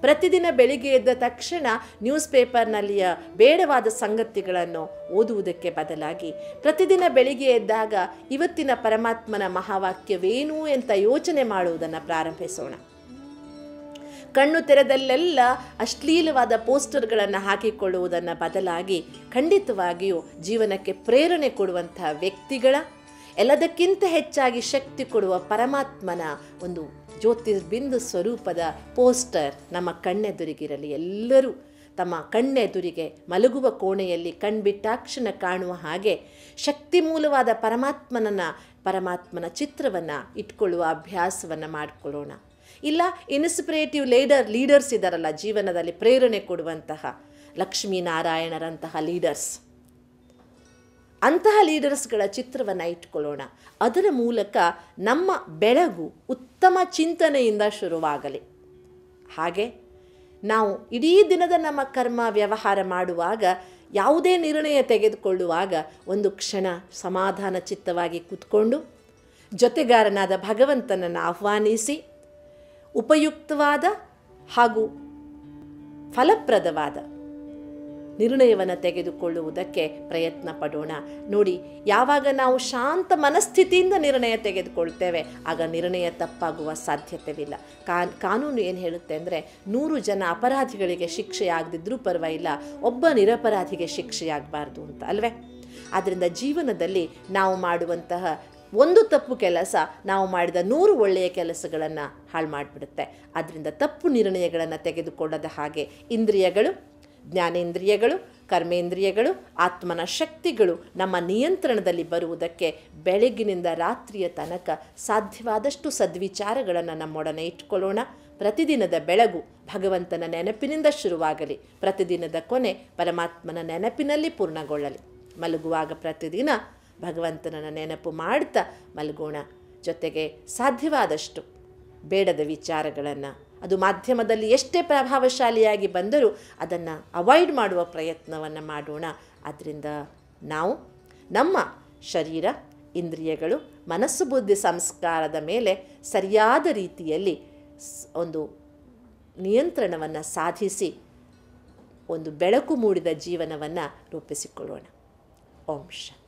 ಪ್ರತಿದಿನ ಬೆಳಿಗ್ಗೆ ಎದ್ದ ತಕ್ಷಣ ನ್ಯೂಸ್ ಪೇಪರ್ನಲ್ಲಿಯ ಬೇಡವಾದ ಸಂಗತಿಗಳನ್ನು ಓದುವುದಕ್ಕೆ ಬದಲಾಗಿ ಪ್ರತಿದಿನ ಬೆಳಿಗ್ಗೆ ಎದ್ದಾಗ ಇವತ್ತಿನ ಪರಮಾತ್ಮನ ಮಹಾವಾಕ್ಯವೇನು ಅಂತ ಯೋಚನೆ ಮಾಡುವುದನ್ನು ಪ್ರಾರಂಭಿಸೋಣ. ಕಣ್ಣು ತೆರೆದಲ್ಲೆಲ್ಲ ಅಶ್ಲೀಲವಾದ ಪೋಸ್ಟರ್ಗಳನ್ನು ಹಾಕಿಕೊಳ್ಳುವುದನ್ನು ಬದಲಾಗಿ ಖಂಡಿತವಾಗಿಯೂ ಜೀವನಕ್ಕೆ ಪ್ರೇರಣೆ ಕೊಡುವಂತಹ ವ್ಯಕ್ತಿಗಳ, ಎಲ್ಲದಕ್ಕಿಂತ ಹೆಚ್ಚಾಗಿ ಶಕ್ತಿ ಕೊಡುವ ಪರಮಾತ್ಮನ ಒಂದು ಜ್ಯೋತಿರ್ಬಿಂದು ಸ್ವರೂಪದ ಪೋಸ್ಟರ್ ನಮ್ಮ ಕಣ್ಣೆದುರಿಗಿರಲಿ. ಎಲ್ಲರೂ ತಮ್ಮ ಕಣ್ಣೆದುರಿಗೆ ಮಲಗುವ ಕೋಣೆಯಲ್ಲಿ ಕಣ್ಬಿಟ್ಟಾಕ್ಷಣ ಕಾಣುವ ಹಾಗೆ ಶಕ್ತಿ ಮೂಲವಾದ ಪರಮಾತ್ಮನ ಚಿತ್ರವನ್ನು ಇಟ್ಕೊಳ್ಳುವ ಅಭ್ಯಾಸವನ್ನು ಮಾಡಿಕೊಳ್ಳೋಣ. ಇಲ್ಲ ಇನ್ಸ್ಪಿರೇಟಿವ್ ಲೀಡರ್ಸ್ ಇದ್ದಾರಲ್ಲ, ಜೀವನದಲ್ಲಿ ಪ್ರೇರಣೆ ಕೊಡುವಂತಹ ಲಕ್ಷ್ಮೀನಾರಾಯಣರಂತಹ ಲೀಡರ್ಸ್, ಅಂತಹ ಲೀಡರ್ಸ್ಗಳ ಚಿತ್ರವನ್ನು ಇಟ್ಕೊಳ್ಳೋಣ. ಅದರ ಮೂಲಕ ನಮ್ಮ ಬೆಳಗು ಉತ್ತಮ ಚಿಂತನೆಯಿಂದ ಶುರುವಾಗಲಿ. ಹಾಗೆ ನಾವು ಇಡೀ ದಿನದ ನಮ್ಮ ಕರ್ಮ ವ್ಯವಹಾರ ಮಾಡುವಾಗ, ಯಾವುದೇ ನಿರ್ಣಯ ತೆಗೆದುಕೊಳ್ಳುವಾಗ ಒಂದು ಕ್ಷಣ ಸಮಾಧಾನ ಚಿತ್ತವಾಗಿ ಕೂತ್ಕೊಂಡು ಜೊತೆಗಾರನಾದ ಭಗವಂತನನ್ನು ಆಹ್ವಾನಿಸಿ ಉಪಯುಕ್ತವಾದ ಹಾಗೂ ಫಲಪ್ರದವಾದ ನಿರ್ಣಯವನ್ನು ತೆಗೆದುಕೊಳ್ಳುವುದಕ್ಕೆ ಪ್ರಯತ್ನ ಪಡೋಣ. ನೋಡಿ, ಯಾವಾಗ ನಾವು ಶಾಂತ ಮನಸ್ಥಿತಿಯಿಂದ ನಿರ್ಣಯ ತೆಗೆದುಕೊಳ್ತೇವೆ ಆಗ ನಿರ್ಣಯ ತಪ್ಪಾಗುವ ಸಾಧ್ಯತೆವಿಲ್ಲ. ಕಾನೂನು ಏನು ಹೇಳುತ್ತೆ ಅಂದರೆ 100 ಜನ ಅಪರಾಧಿಗಳಿಗೆ ಶಿಕ್ಷೆಯಾಗದಿದ್ರೂ ಪರವಾಗಿಲ್ಲ, ಒಬ್ಬ ನಿರಪರಾಧಿಗೆ ಶಿಕ್ಷೆಯಾಗಬಾರ್ದು ಅಂತ ಅಲ್ವೇ? ಆದ್ದರಿಂದ ಜೀವನದಲ್ಲಿ ನಾವು ಮಾಡುವಂತಹ ಒಂದು ತಪ್ಪು ಕೆಲಸ ನಾವು ಮಾಡಿದ 100 ಒಳ್ಳೆಯ ಕೆಲಸಗಳನ್ನು ಹಾಳು ಮಾಡಿಬಿಡುತ್ತೆ. ಆದ್ದರಿಂದ ತಪ್ಪು ನಿರ್ಣಯಗಳನ್ನು ತೆಗೆದುಕೊಳ್ಳದ ಹಾಗೆ ಇಂದ್ರಿಯಗಳು, ಜ್ಞಾನೇಂದ್ರಿಯಗಳು, ಕರ್ಮೇಂದ್ರಿಯಗಳು, ಆತ್ಮನ ಶಕ್ತಿಗಳು ನಮ್ಮ ನಿಯಂತ್ರಣದಲ್ಲಿ ಬರುವುದಕ್ಕೆ ಬೆಳಗಿನಿಂದ ರಾತ್ರಿಯ ತನಕ ಸಾಧ್ಯವಾದಷ್ಟು ಸದ್ವಿಚಾರಗಳನ್ನು ನಮ್ಮೊಡನೆ ಇಟ್ಕೊಳ್ಳೋಣ. ಪ್ರತಿದಿನದ ಬೆಳಗು ಭಗವಂತನ ನೆನಪಿನಿಂದ ಶುರುವಾಗಲಿ, ಪ್ರತಿದಿನದ ಕೊನೆ ಪರಮಾತ್ಮನ ನೆನಪಿನಲ್ಲಿ ಪೂರ್ಣಗೊಳ್ಳಲಿ. ಮಲಗುವಾಗ ಪ್ರತಿದಿನ ಭಗವಂತನ ನೆನಪು ಮಾಡ್ತಾ ಮಲಗೋಣ. ಜೊತೆಗೆ ಸಾಧ್ಯವಾದಷ್ಟು ಬೇಡದ ವಿಚಾರಗಳನ್ನು, ಅದು ಮಾಧ್ಯಮದಲ್ಲಿ ಎಷ್ಟೇ ಪ್ರಭಾವಶಾಲಿಯಾಗಿ ಬಂದರೂ ಅದನ್ನು ಅವಾಯ್ಡ್ ಮಾಡುವ ಪ್ರಯತ್ನವನ್ನು ಮಾಡೋಣ. ಅದರಿಂದ ನಾವು ನಮ್ಮ ಶರೀರ, ಇಂದ್ರಿಯಗಳು, ಮನಸ್ಸು, ಬುದ್ಧಿ, ಸಂಸ್ಕಾರದ ಮೇಲೆ ಸರಿಯಾದ ರೀತಿಯಲ್ಲಿ ಒಂದು ನಿಯಂತ್ರಣವನ್ನು ಸಾಧಿಸಿ ಒಂದು ಬೆಳಕು ಮೂಡಿದ ಜೀವನವನ್ನು ರೂಪಿಸಿಕೊಳ್ಳೋಣ. ಓಂ ಶಾಂತಿ.